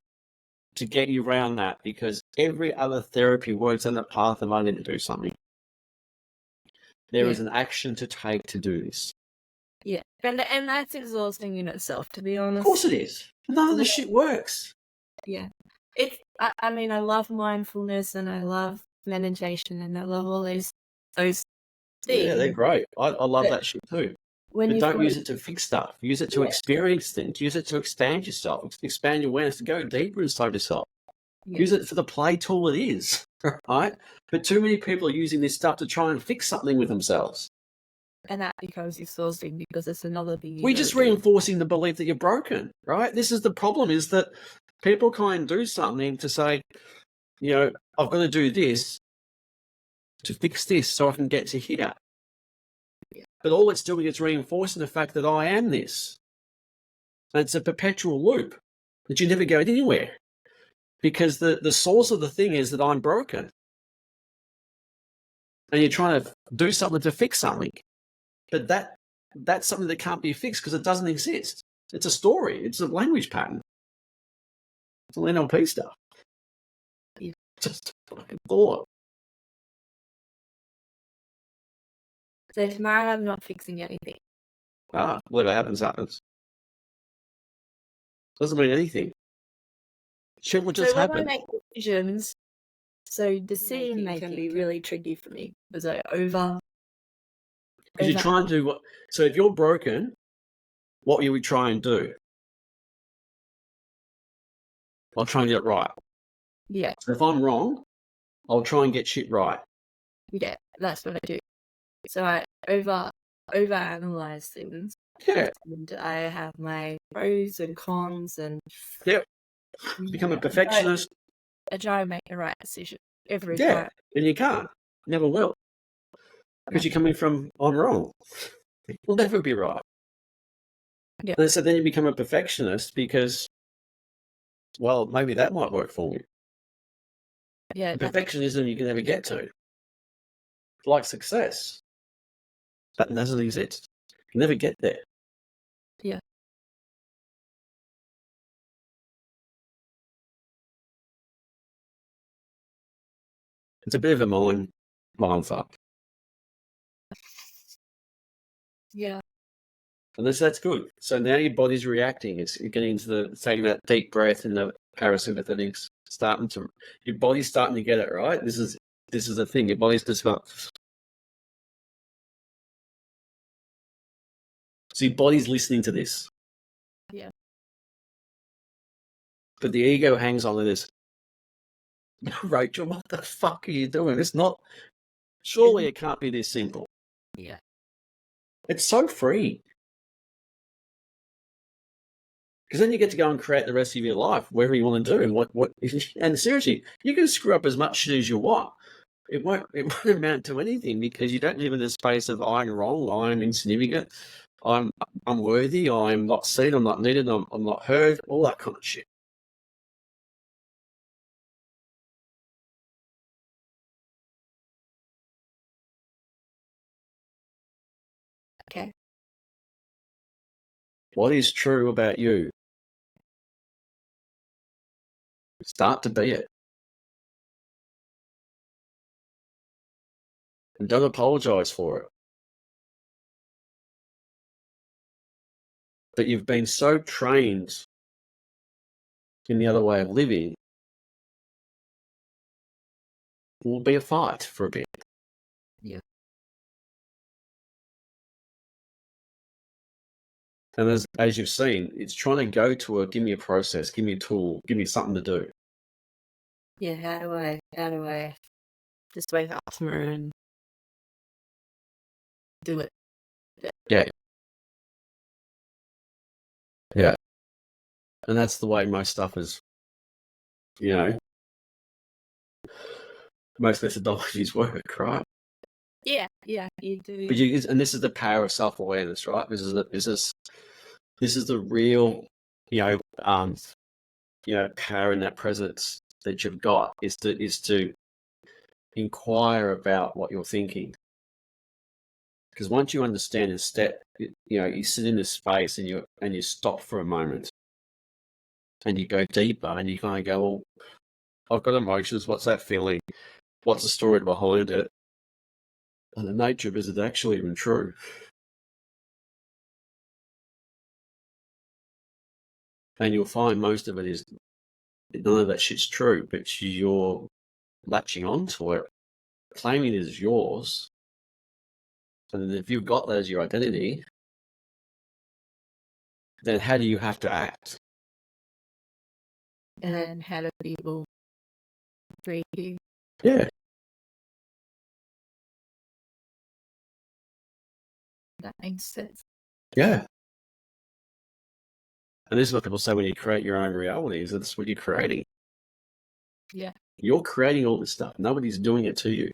to get you around that, because every other therapy works on the path of I need to do something. There is an action to take to do this. Yeah. And that's exhausting in itself, to be honest. Of course it is. None of the shit works. Yeah. I mean, I love mindfulness and I love meditation and I love all those things. Yeah, they're great. I love But that shit too. when But you don't use it to fix stuff. Use it to experience things. Use it to expand yourself, expand your awareness, to go deeper inside yourself. Use it for the play tool it is, right? But too many people are using this stuff to try and fix something with themselves. And that becomes exhausting because it's another thing. We're just reinforcing the belief that you're broken, right? This is the problem, is that people kind of do something to say, you know, I've got to do this to fix this so I can get to here. But all it's doing is reinforcing the fact that I am this. And it's a perpetual loop that you never go anywhere, because the source of the thing is that I'm broken. And you're trying to do something to fix something. But that's something that can't be fixed because it doesn't exist. It's a story. It's a language pattern. It's all NLP stuff. Yeah. Just fucking thought. So tomorrow I'm not fixing anything. Whatever happens, happens. Doesn't mean anything. Shit will just happen. When I make decisions, so decision making can be really tricky for me because I Because you're trying to do what? So if you're broken, what you would try and do? I'll try and get it right. Yeah. So if I'm wrong, I'll try and get shit right. Yeah, that's what I do. So I overanalyze things. Yeah. And I have my pros and cons and Become a perfectionist. I try and make the right decision every time. And you can't. Never will. Because you're coming from, I'm wrong. It will never be right. Yeah. And so then you become a perfectionist because, well, maybe that might work for you. Yeah. Perfectionism you can never get to. Like success. That doesn't exist. You never get there. Yeah. It's a bit of a mind fuck. Yeah. And that's good. So now your body's reacting. It's getting into taking that deep breath and the parasympathetics your body's starting to get it, right? This is the thing. Your body's just about. So your body's listening to this. Yeah. But the ego hangs on to this. Rachel, what the fuck are you doing? It's not. Surely it can't be this simple. Yeah. It's so free. Because then you get to go and create the rest of your life, whatever you want to do, and what. And seriously, you can screw up as much shit as you want. It won't amount to anything because you don't live in the space of I'm wrong, I'm insignificant, I'm unworthy, I'm not seen, I'm not needed, I'm not heard, all that kind of shit. What is true about you? Start to be it. And don't apologize for it. But you've been so trained in the other way of living, it will be a fight for a bit. Yeah. And as you've seen, it's trying to go to give me a process, give me a tool, give me something to do. Yeah, how do I just wake up tomorrow and do it? Yeah. Yeah. And that's the way most stuff is, most methodologies work, right? Yeah, you do. But and this is the power of self-awareness, right? This is the real, power in that presence that you've got is to inquire about what you're thinking. Because once you understand and you sit in this space and you stop for a moment and you go deeper and you kind of go, well, I've got emotions. What's that feeling? What's the story behind it? And the nature of it is actually even true. And you'll find most of it is none of that shit's true, but you're latching onto it, claiming it as yours. And if you've got that as your identity, then how do you have to act? And how do people treat you? Yeah. That makes sense. Yeah. And this is what people say when you create your own realities. That's what you're creating. Yeah. You're creating all this stuff. Nobody's doing it to you.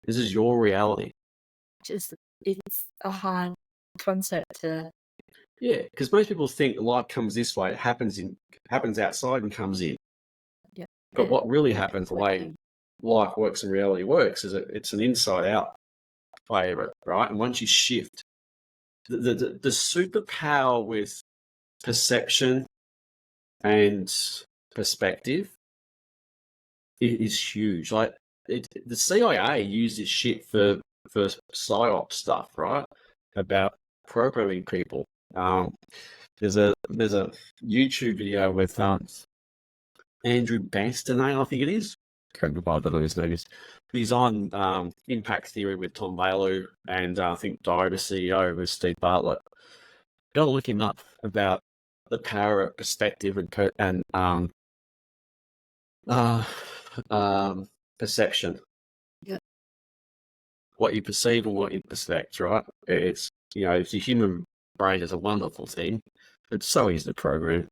This is your reality. It's a hard concept to. Yeah, because most people think life comes this way. It happens outside and comes in. Yeah. But what really happens, the way life works and reality works, is it's an inside-out way of it, right? And once you shift, the superpower with perception and perspective is huge. Like the CIA used this shit for psyop stuff, right? About programming people. There's a YouTube video with Andrew Bankston, I think it is. Can't remember what his name is. He's on Impact Theory with Tom Bailey and I think Diary CEO with Steve Bartlett. Go look him up about the power of perspective and perception. Yeah. What you perceive and what you perspect, right? It's the human brain is a wonderful thing. It's so easy to program.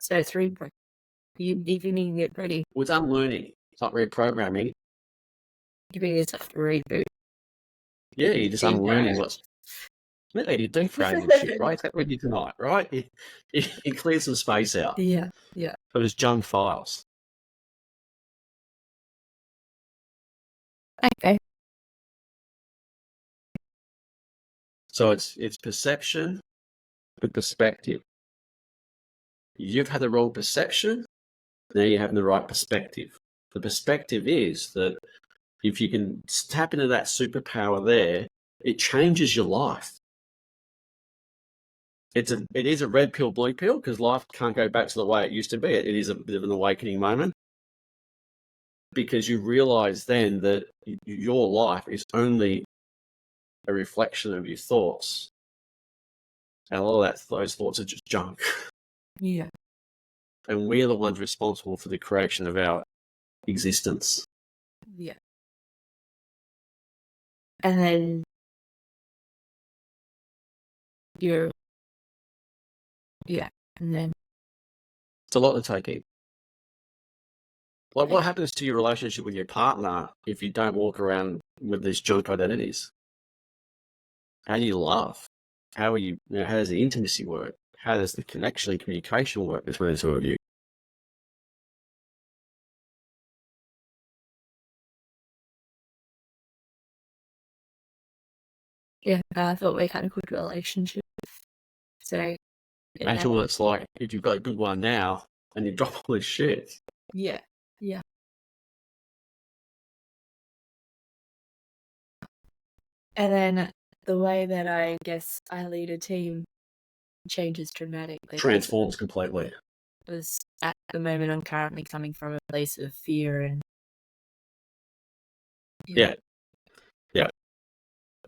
So you need to get ready. With unlearning, it's not reprogramming. Giving yourself a reboot. Yeah, you're just unlearning what's. Yeah, you do frame shit, right? That's what you tonight, right? You clear some space out. Yeah. So there's junk files. Okay. So it's perception with perspective. You've had the wrong perception, now you're having the right perspective. The perspective is that if you can tap into that superpower there, it changes your life. It is a red pill, blue pill, because life can't go back to the way it used to be. It is a bit of an awakening moment because you realize then that your life is only a reflection of your thoughts. And a lot of those thoughts are just junk. Yeah. And we're the ones responsible for the creation of our existence. Yeah. And then and then It's a lot to take in. Like, what happens to your relationship with your partner if you don't walk around with these junk identities? How do you love? How are you? How does the intimacy work? How does the communication work between the two of you? yeah, I thought we had a good relationship. So Imagine what it's like if you've got a good one now and you drop all this shit. yeah. And then the way that I guess I lead a team changes dramatically. Transforms completely. Because at the moment I'm currently coming from a place of fear and Yeah.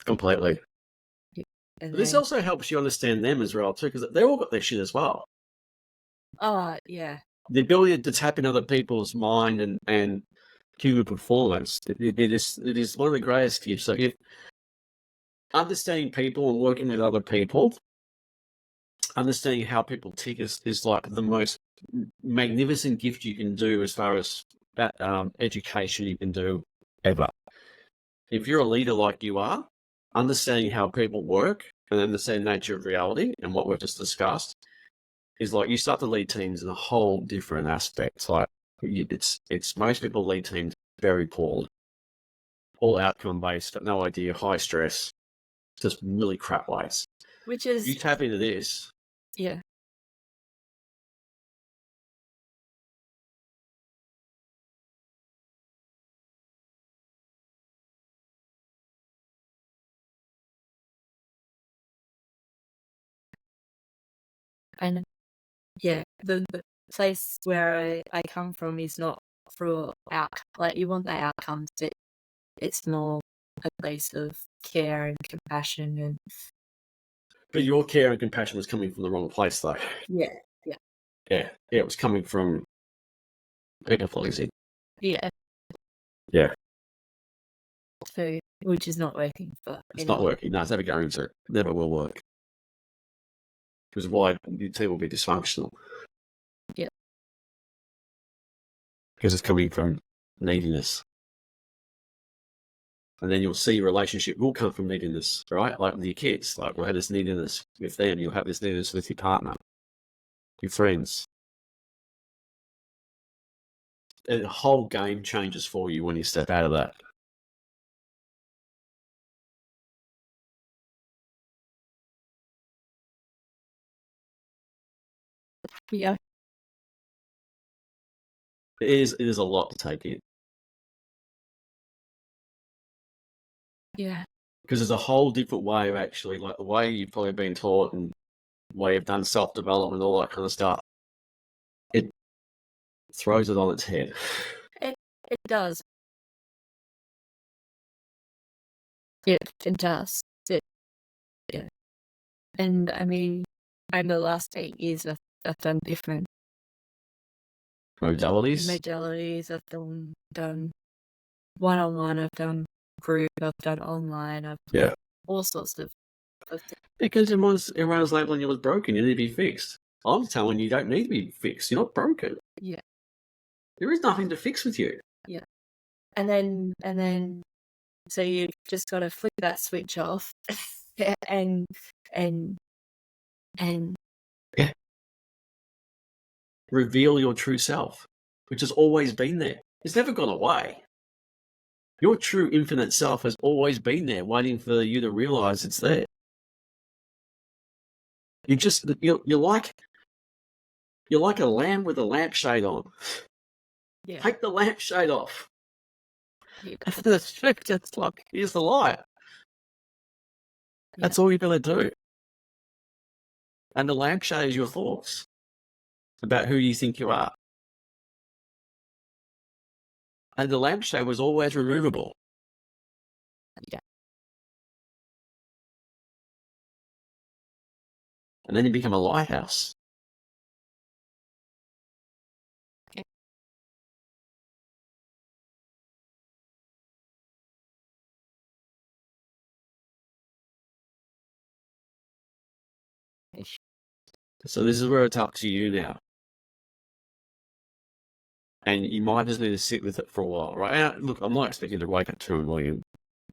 Completely. and But this then, also helps you understand them as well too, because they've all got their shit as well. yeah. The ability to tap in other people's mind and human performance, it is one of the greatest gifts. So if understanding people and working with other people, understanding how people tick is like the most magnificent gift you can do as far as that education you can do ever. If you're a leader like you are, understanding how people work and understanding the nature of reality and what we've just discussed is like you start to lead teams in a whole different aspect. Like it's most people lead teams very poorly, all outcome based, got no idea, high stress, just really crap ways. Which You is tap into this, yeah. And yeah, the place where I come from is not for like you want the outcomes, but it's more a place of care and compassion and but your care and compassion was coming from the wrong place, though. yeah. Yeah, it was coming from people pleasing. Yeah. Yeah, So which is not working for it's anyone. not working. No, it's never going to. Never will work. Because why the team will be dysfunctional. Yeah. Because it's coming from neediness. And then you'll see your relationship will come from neediness, right? Like with your kids. Like we'll have this neediness with them. You'll have this neediness with your partner, your friends. The whole game changes for you when you step out of that. Yeah. It is a lot to take in. Yeah. Because there's a whole different way of actually, like the way you've probably been taught and way you've done self-development, all that kind of stuff. It throws it on its head. It does. It does. Yeah. And I mean, in the last 8 years, I've done different Modalities. I've done one-on-one, I've done group, I've done online, I've Yeah. all sorts of things. Because everyone's labeling you as broken. You need to be fixed. I'm telling you, you don't need to be fixed. You're not broken. Yeah. There is nothing to fix with you. Yeah. And then, so you just got to flick that switch off, and yeah, reveal your true self, which has always been there. It's never gone away. Your true infinite self has always been there, waiting for you to realize it's there. You're like a lamb with a lampshade on. yeah. Take the lampshade off. Yeah. Just like, here's the light. That's all you're going to do. And the lampshade is your thoughts about who you think you are. And the lampshade was always removable. Yeah. And then you become a lighthouse. Okay. So this is where it's up to you now. And you might just need to sit with it for a while, right? And look, I'm not expecting to wake up 2 million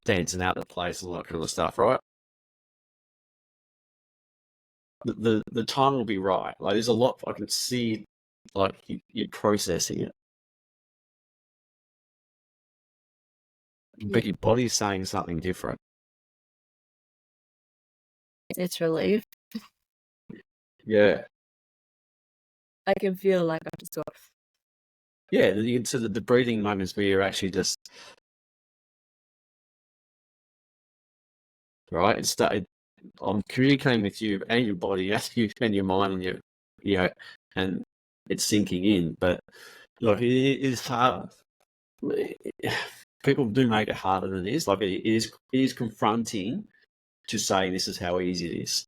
dancing out the place and all that kind of stuff, right? The time will be right. Like there's a lot I can see, like you're processing it, but your body's saying something different. It's relief. Yeah. I can feel like I've just got. Yeah, so the breathing moments where you're actually just right. I'm communicating with you and your body as you and your mind and and it's sinking in. But look, it is hard. People do make it harder than it is. Like it is confronting to say this is how easy it is.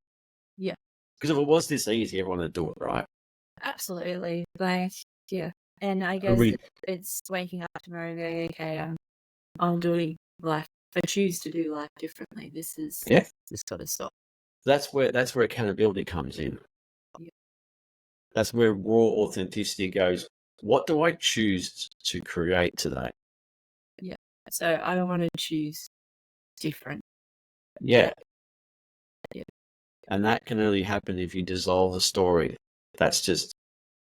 Yeah. Because if it was this easy, everyone would do it, right? Absolutely. Like, yeah. And I guess it's waking up tomorrow and going, okay, I'm doing life. I choose to do life differently. This got to stop. That's where accountability comes in. Yeah. That's where raw authenticity goes. What do I choose to create today? Yeah. So I want to choose different. Yeah. Yeah. And that can only happen if you dissolve the story. That's just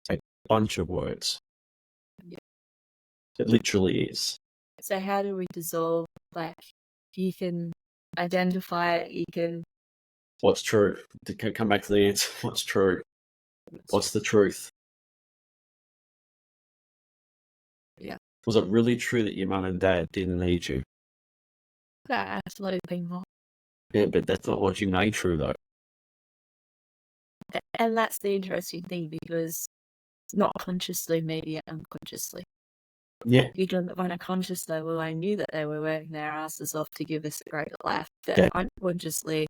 a bunch of words. Yeah. It literally is. So how do we dissolve? Like, you can identify it. You can. What's true? To come back to the answer. What's true? What's the truth? Yeah. Was it really true that your mum and dad didn't need you? That absolutely not. Yeah, but that's not what you made true, though. And that's the interesting thing, because not consciously, maybe unconsciously. Yeah. Because on a conscious level, I knew that they were working their asses off to give us a great life. But unconsciously,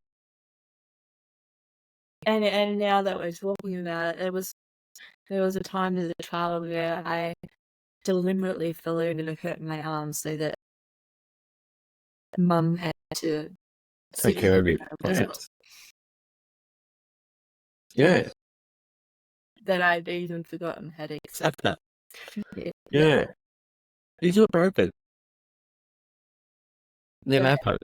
and now that we're talking about it, there was a time as a child where I deliberately fell over to hurt my arm so that Mum had to Take care of you. Yeah. That I'd even forgotten how to accept that. Yeah. These are broken. Never happened.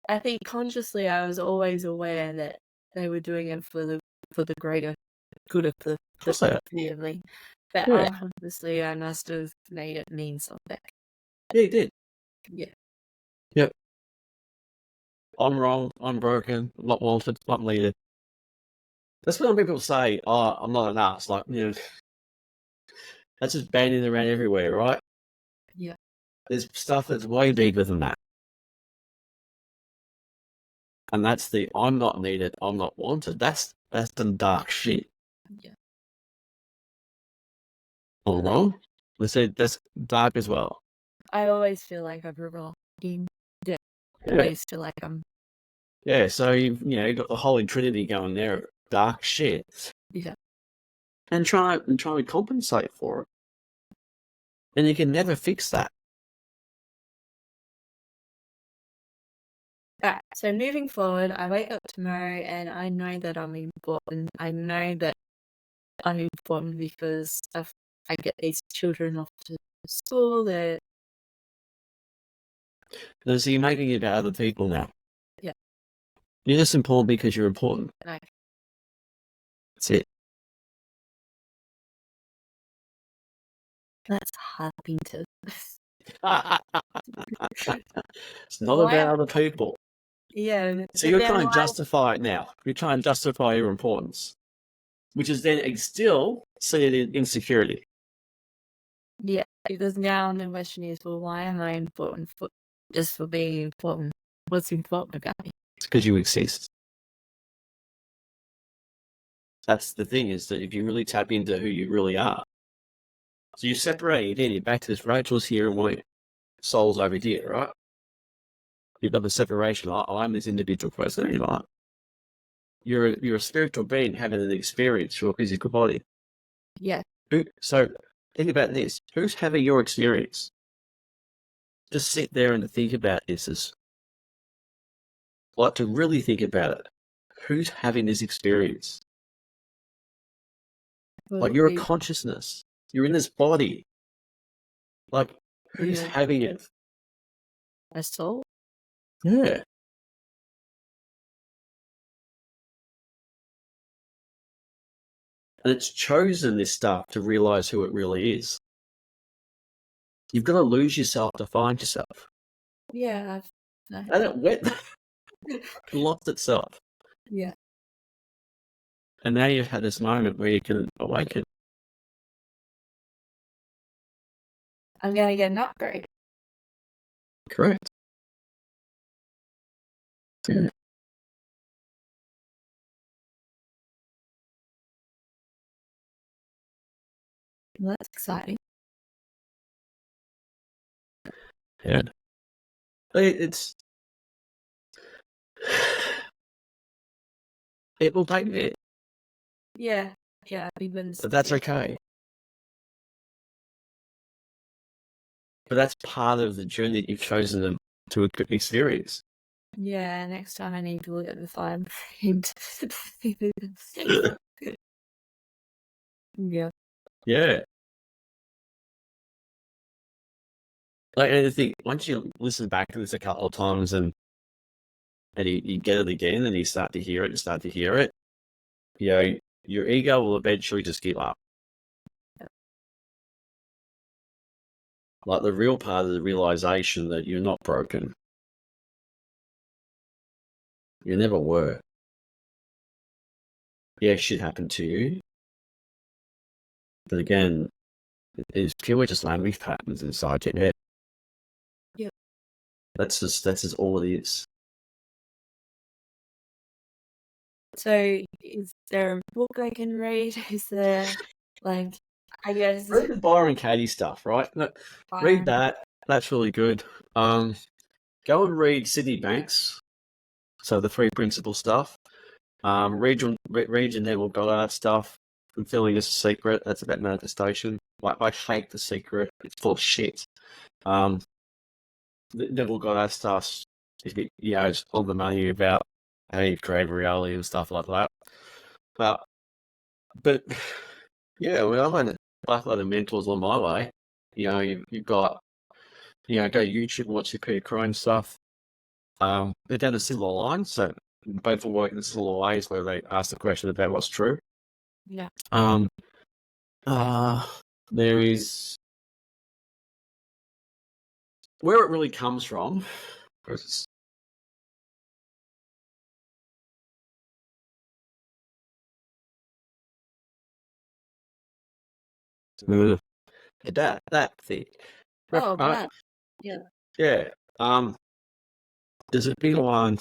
I think consciously I was always aware that they were doing it for the greater good of the family. But unconsciously I must have made it mean something. Yeah, you did. Yeah. Yep. I'm wrong. I'm broken. Not wanted. Not needed. That's when people say, "Oh, I'm not an ass." Like, that's just banding around everywhere, right? Yeah. There's stuff that's way deeper than that. And that's the I'm not needed, I'm not wanted. That's some dark shit. Yeah. All wrong? Let's say that's dark as well. I always feel like I'm wrong. Yeah. I always feel like I'm. Yeah, so you've got the Holy Trinity going there, dark shit. Yeah. And try to compensate for it. And you can never fix that. Alright, so moving forward, I wake up tomorrow and I know that I'm important. I know that I'm important because I get these children off to school. So you're making it about other people now. Yeah. You're just important because you're important. Like, that's it. That's happy to. It's not about other people. Yeah. So you're trying to justify it now. You're trying to justify your importance, which is then still seen in insecurity. Yeah, because now the question is, well, why am I important just for being important? What's important about me? It's because you exist. That's the thing, is that if you really tap into who you really are, so you separate it in, you're back to this Rachel's here and my soul's over here, right? You've got the separation. I'm this individual person, and you're a spiritual being having an experience through a physical body. Yeah. So think about this. Who's having your experience? Just sit there and think about this as to really think about it. Who's having this experience? Like, you're a consciousness. You're in this body. Like, who's having it? A soul? Yeah. And it's chosen this stuff to realize who it really is. You've got to lose yourself to find yourself. Yeah. And it went. It lost itself. Yeah. And now you've had this moment where you can awaken. I'm gonna get an upgrade. Correct. Yeah. Well, that's exciting. Yeah. It's it will take a bit, Yeah, even but that's okay. But that's part of the journey that you've chosen to be serious. Yeah, next time I need to look at the fine print. Yeah. Yeah. Like, I think once you listen back to this a couple of times and you get it again and you start to hear it, you know, your ego will eventually just give up. Yep. Like the real part of the realization that you're not broken. You never were. Yeah, shit happened to you. But again, it's purely just language patterns inside your head. Yep. That's just all it is. So, is there a book I can read? Is there, like, I guess, Read the Byron Katie stuff, right? Look, read that. That's really good. Go and read Sydney Banks. So the three principle stuff. Read your Neville Goddard stuff. Fulfilling is a secret. That's about manifestation. Like I hate the secret. It's full of shit. The Neville Goddard stuff. It's all the money about how you create reality and stuff like that. But yeah, well, I've had a buttload of mentors on my way. You've got go to YouTube and watch your Peter Crone stuff. They're down a similar line, so both will work in similar ways where they ask the question about what's true. Yeah. There is where it really comes from. That thing. Oh, Right? that. Yeah. Yeah. There's a big one.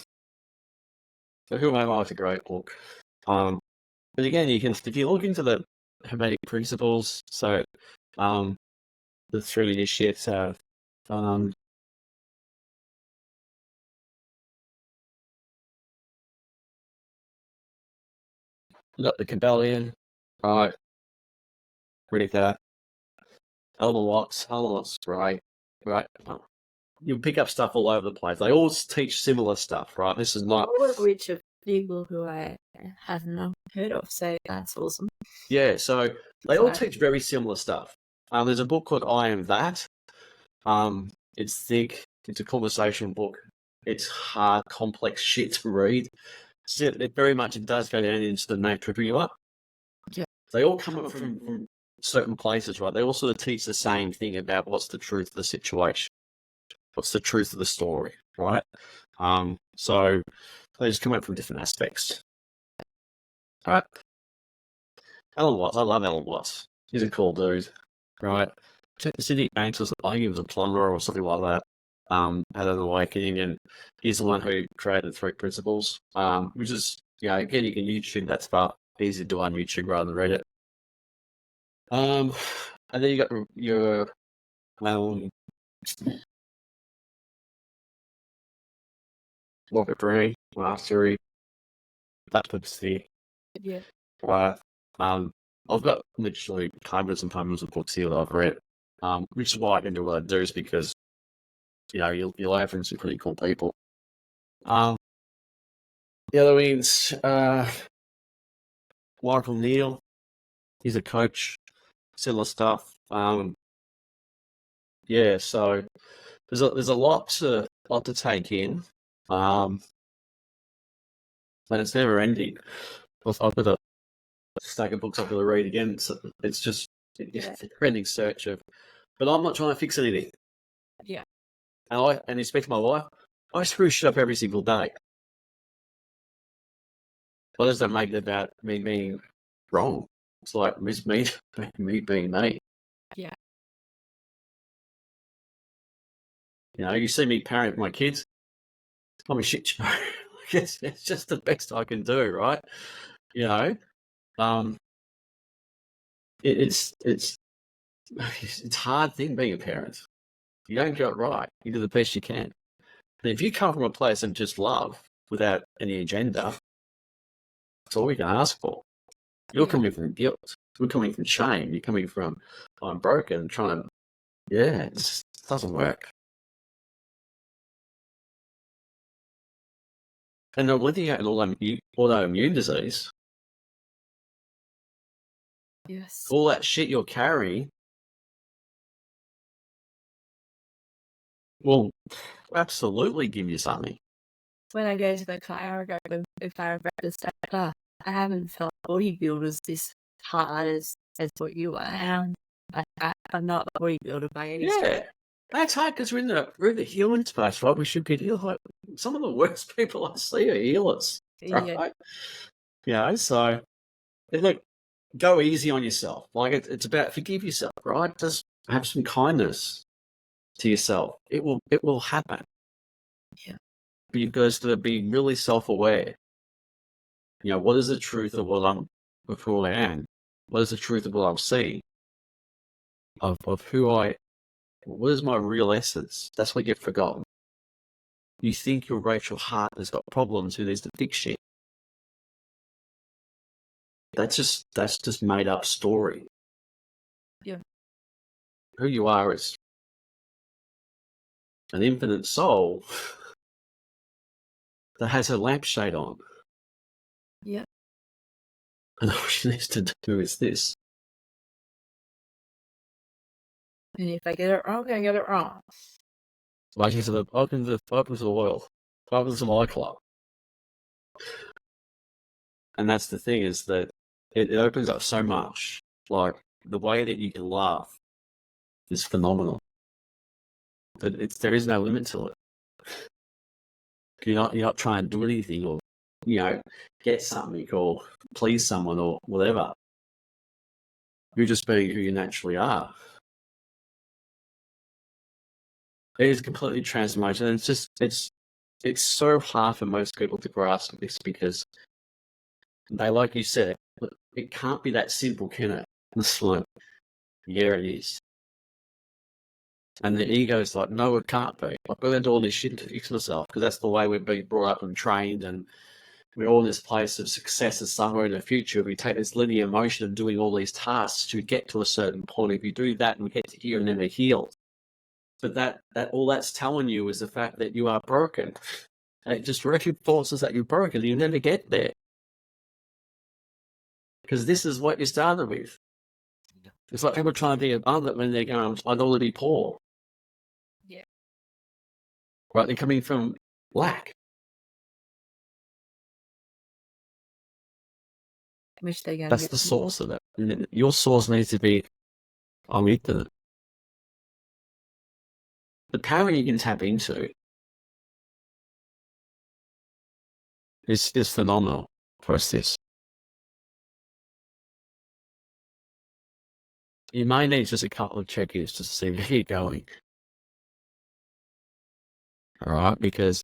So Who Am I? Is a great book. But again, if you look into the Hermetic principles, so the three initiates have you got the Cabellian, right? Read that. Elmer Watts, right? You pick up stuff all over the place. They all teach similar stuff, right? This is not. All of which are people who I have not heard of, so that's awesome. Yeah, so they all teach very similar stuff. There's a book called I Am That. It's thick. It's a conversation book. It's hard, complex shit to read. So it very much does go down into the nature of who you are. Yeah. They all come up from certain places, right? They all sort of teach the same thing about what's the truth of the situation, what's the truth of the story, right? So they just come up from different aspects. All right. Alan Watts, I love Alan Watts. He's a cool dude, right? Sydney Banks was, I think he was a plumber or something like that. Had an awakening, and he's the one who created three principles. Which is, again, you can YouTube that stuff. Easy to do on YouTube rather than read it. And then you got your Walker Bree, Mastery, that type of thing. Yeah. Right. I've got literally hundreds and hundreds of books here that I've read. Which is why I can do what I do, is because you'll learn from some pretty cool people. The other means Michael Neal, he's a coach, similar stuff. Yeah, so there's a lot to take in. And it's never ending. I've got a stack of books I've got to read again. It's just it's a never-ending search of. But I'm not trying to fix anything. Yeah. And respect my wife, I screw shit up every single day. What does that make about me being wrong? It's like it's me being me. Yeah. You know, you see me parent my kids, I'm a shit show. It's just the best I can do, right? You know, it's it's a hard thing being a parent. You don't get it right. You do the best you can. And if you come from a place of just love without any agenda, that's all we can ask for. You're Yeah. coming from guilt. You're coming from shame. You're coming from I'm broken, trying to it just doesn't work. And then when you get an autoimmune disease, Yes. all that shit you're carrying will absolutely give you something. When I go to the chiropractor, I haven't felt bodybuilders this hard as what you are. I'm not a bodybuilder by any stretch. Yeah. That's hard because we're in the healing space, right? We should get healed. Like, some of the worst people I see are healers. Yeah. Right? You know, so look, go easy on yourself. Like it's about forgive yourself, right? Just have some kindness to yourself. It will happen. Yeah. But you've got to be really self-aware. You know, what is the truth of who I am? What is the truth of what I'm seeing? Of what is my real essence? That's what you've forgotten. You think your Rachael Hart has got problems who needs to fix shit. That's just made up story. Yeah. Who you are is an infinite soul that has her lampshade on. Yeah. And all she needs to do is this. And if I get it wrong, I get it wrong. Like into the open to the world. Open to my club. And that's the thing, is that it opens up so much. Like the way that you can laugh is phenomenal. But there is no limit to it. You're not trying to do anything or, you know, get something or please someone or whatever. You're just being who you naturally are. It is completely transformation. And it's so hard for most people to grasp this because they, like you said, it can't be that simple, can it? It's like, yeah, it is. And the ego's like, no, it can't be. I've got to do all this shit to fix myself because that's the way we've been brought up and trained, and we're all in this place of success and somewhere in the future. We take this linear motion of doing all these tasks to get to a certain point. If you do that and we get to here and then we're healed. But that all that's telling you is the fact that you are broken. And it just reinforces that you're broken. You never get there. Because this is what you started with. It's like people trying to be abundant when they're going, I don't want to be poor. Yeah. Right? They're coming from lack. Wish they got That's the source of it. Your source needs to be, I'm infinite. The power you can tap into is phenomenal for us. This. You may need just a couple of check-ins to see where you're going. All right? Because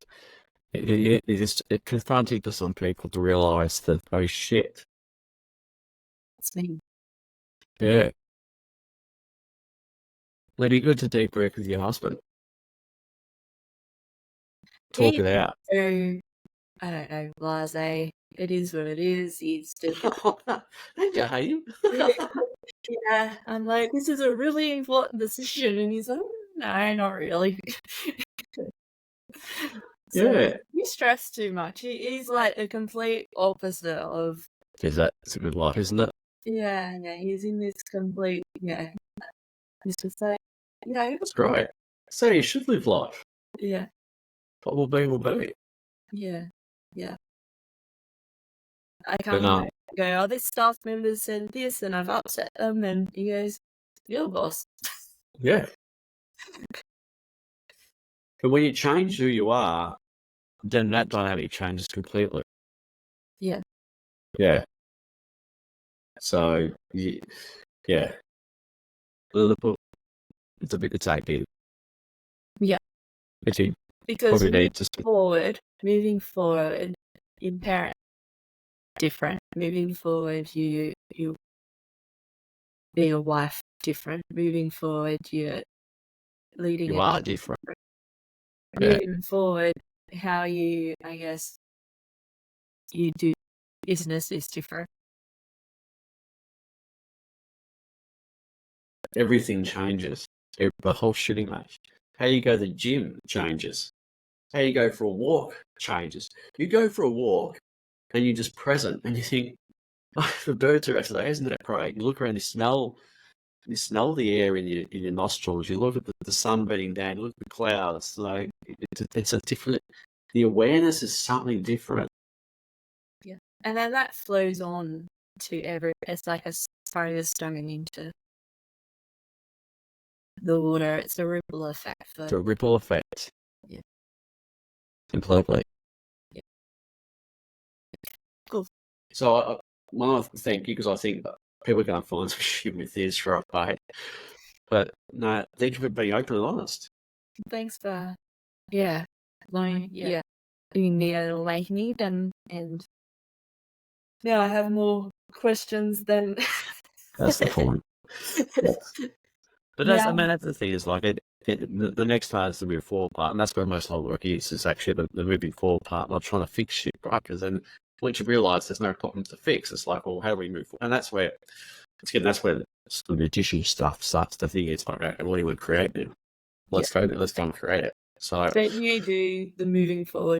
it confronting to some people to realise that, oh shit. It's me. Yeah. Maybe good to deep breath with your husband. Talk it out. So, I don't know, blasé. It is what it is. He's just Don't you hate him? yeah. I'm like, this is a really important decision, and he's like, no, not really. So, Yeah. you stress too much. He's like a complete opposite of. It's a good life, isn't it? Yeah, he's in this complete. Yeah, he's just like, That's great. So you should live life. Yeah. What will be, will be. Yeah. I can't go, oh, this staff member said this, and I've upset them, and he goes, you're the boss. Yeah. But when you change who you are, then that dynamic changes completely. Yeah. Yeah. So, yeah. Liverpool, it's a bit to take in. Yeah. But you Because probably need to. moving forward, in parent different. Moving forward, you being a wife different. Moving forward, you're leading You a are different. Yeah. moving forward, how you, I guess, you do business is different. Everything changes. The whole shooting match. How you go to the gym changes. How you go for a walk changes. You go for a walk and you're just present and you think, oh, the birds are actually, isn't that great? You look around, you smell the air in your nostrils. You look at the sun beating down. You look at the clouds. Like it's a different. The awareness is something different. Yeah, and then that flows on to it's like a spider stung into the water. It's a ripple effect. It's a ripple effect. Yeah. Completely. Yeah. Cool. So I want to thank you because I think people are going to find some shit with this right away. But no, thank you for being open and honest. Thanks for being the awakening and now I have more questions than That's the point. But that's, I mean, that's the thing is like the next part is the move forward part, and that's where most of the work is actually the moving forward part, not trying to fix shit, right? Because then once you realise there's no problems to fix, it's like, well, how do we move forward? And that's where that's where the magician stuff starts. The thing is like, what do you want to create now? Let's go and create it. So you do the moving forward.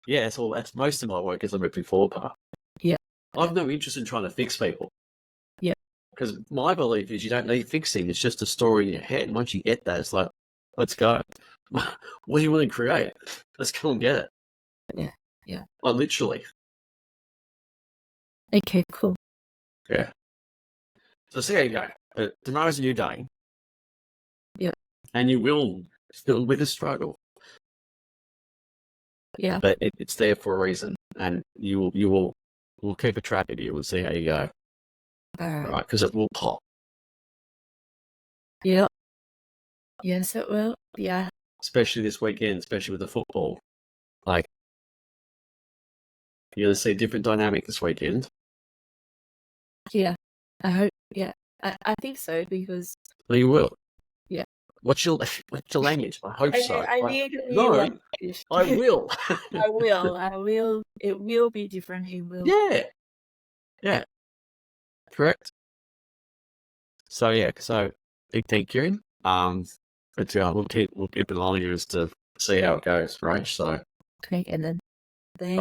Yeah, that's most of my work is the moving forward part. Yeah. I've no interest in trying to fix people. Yeah. Because my belief is you don't need fixing. It's just a story in your head. And once you get that, it's like, let's go. What do you want to create? Let's go and get it. Yeah. Yeah. Like, literally. Okay, cool. Yeah. So see how you go. Tomorrow's a new day. Yeah. And you will still with a struggle. Yeah. But it's there for a reason. And we'll keep a track of you. We'll see how you go. All Right? Because it will pop. Yeah. Yes, it will. Yeah. Especially this weekend, especially with the football. Like, you're going to see a different dynamic this weekend. Yeah. I hope. Yeah. I think so because. Well, you will. Yeah. What's your language? I hope so. I need no, language. I will. I will. It will be different. It will. Yeah. Yeah. Correct. So yeah. So big thank you. But we'll keep an eye on you as to see how it goes, right? So. Okay, and then. All right.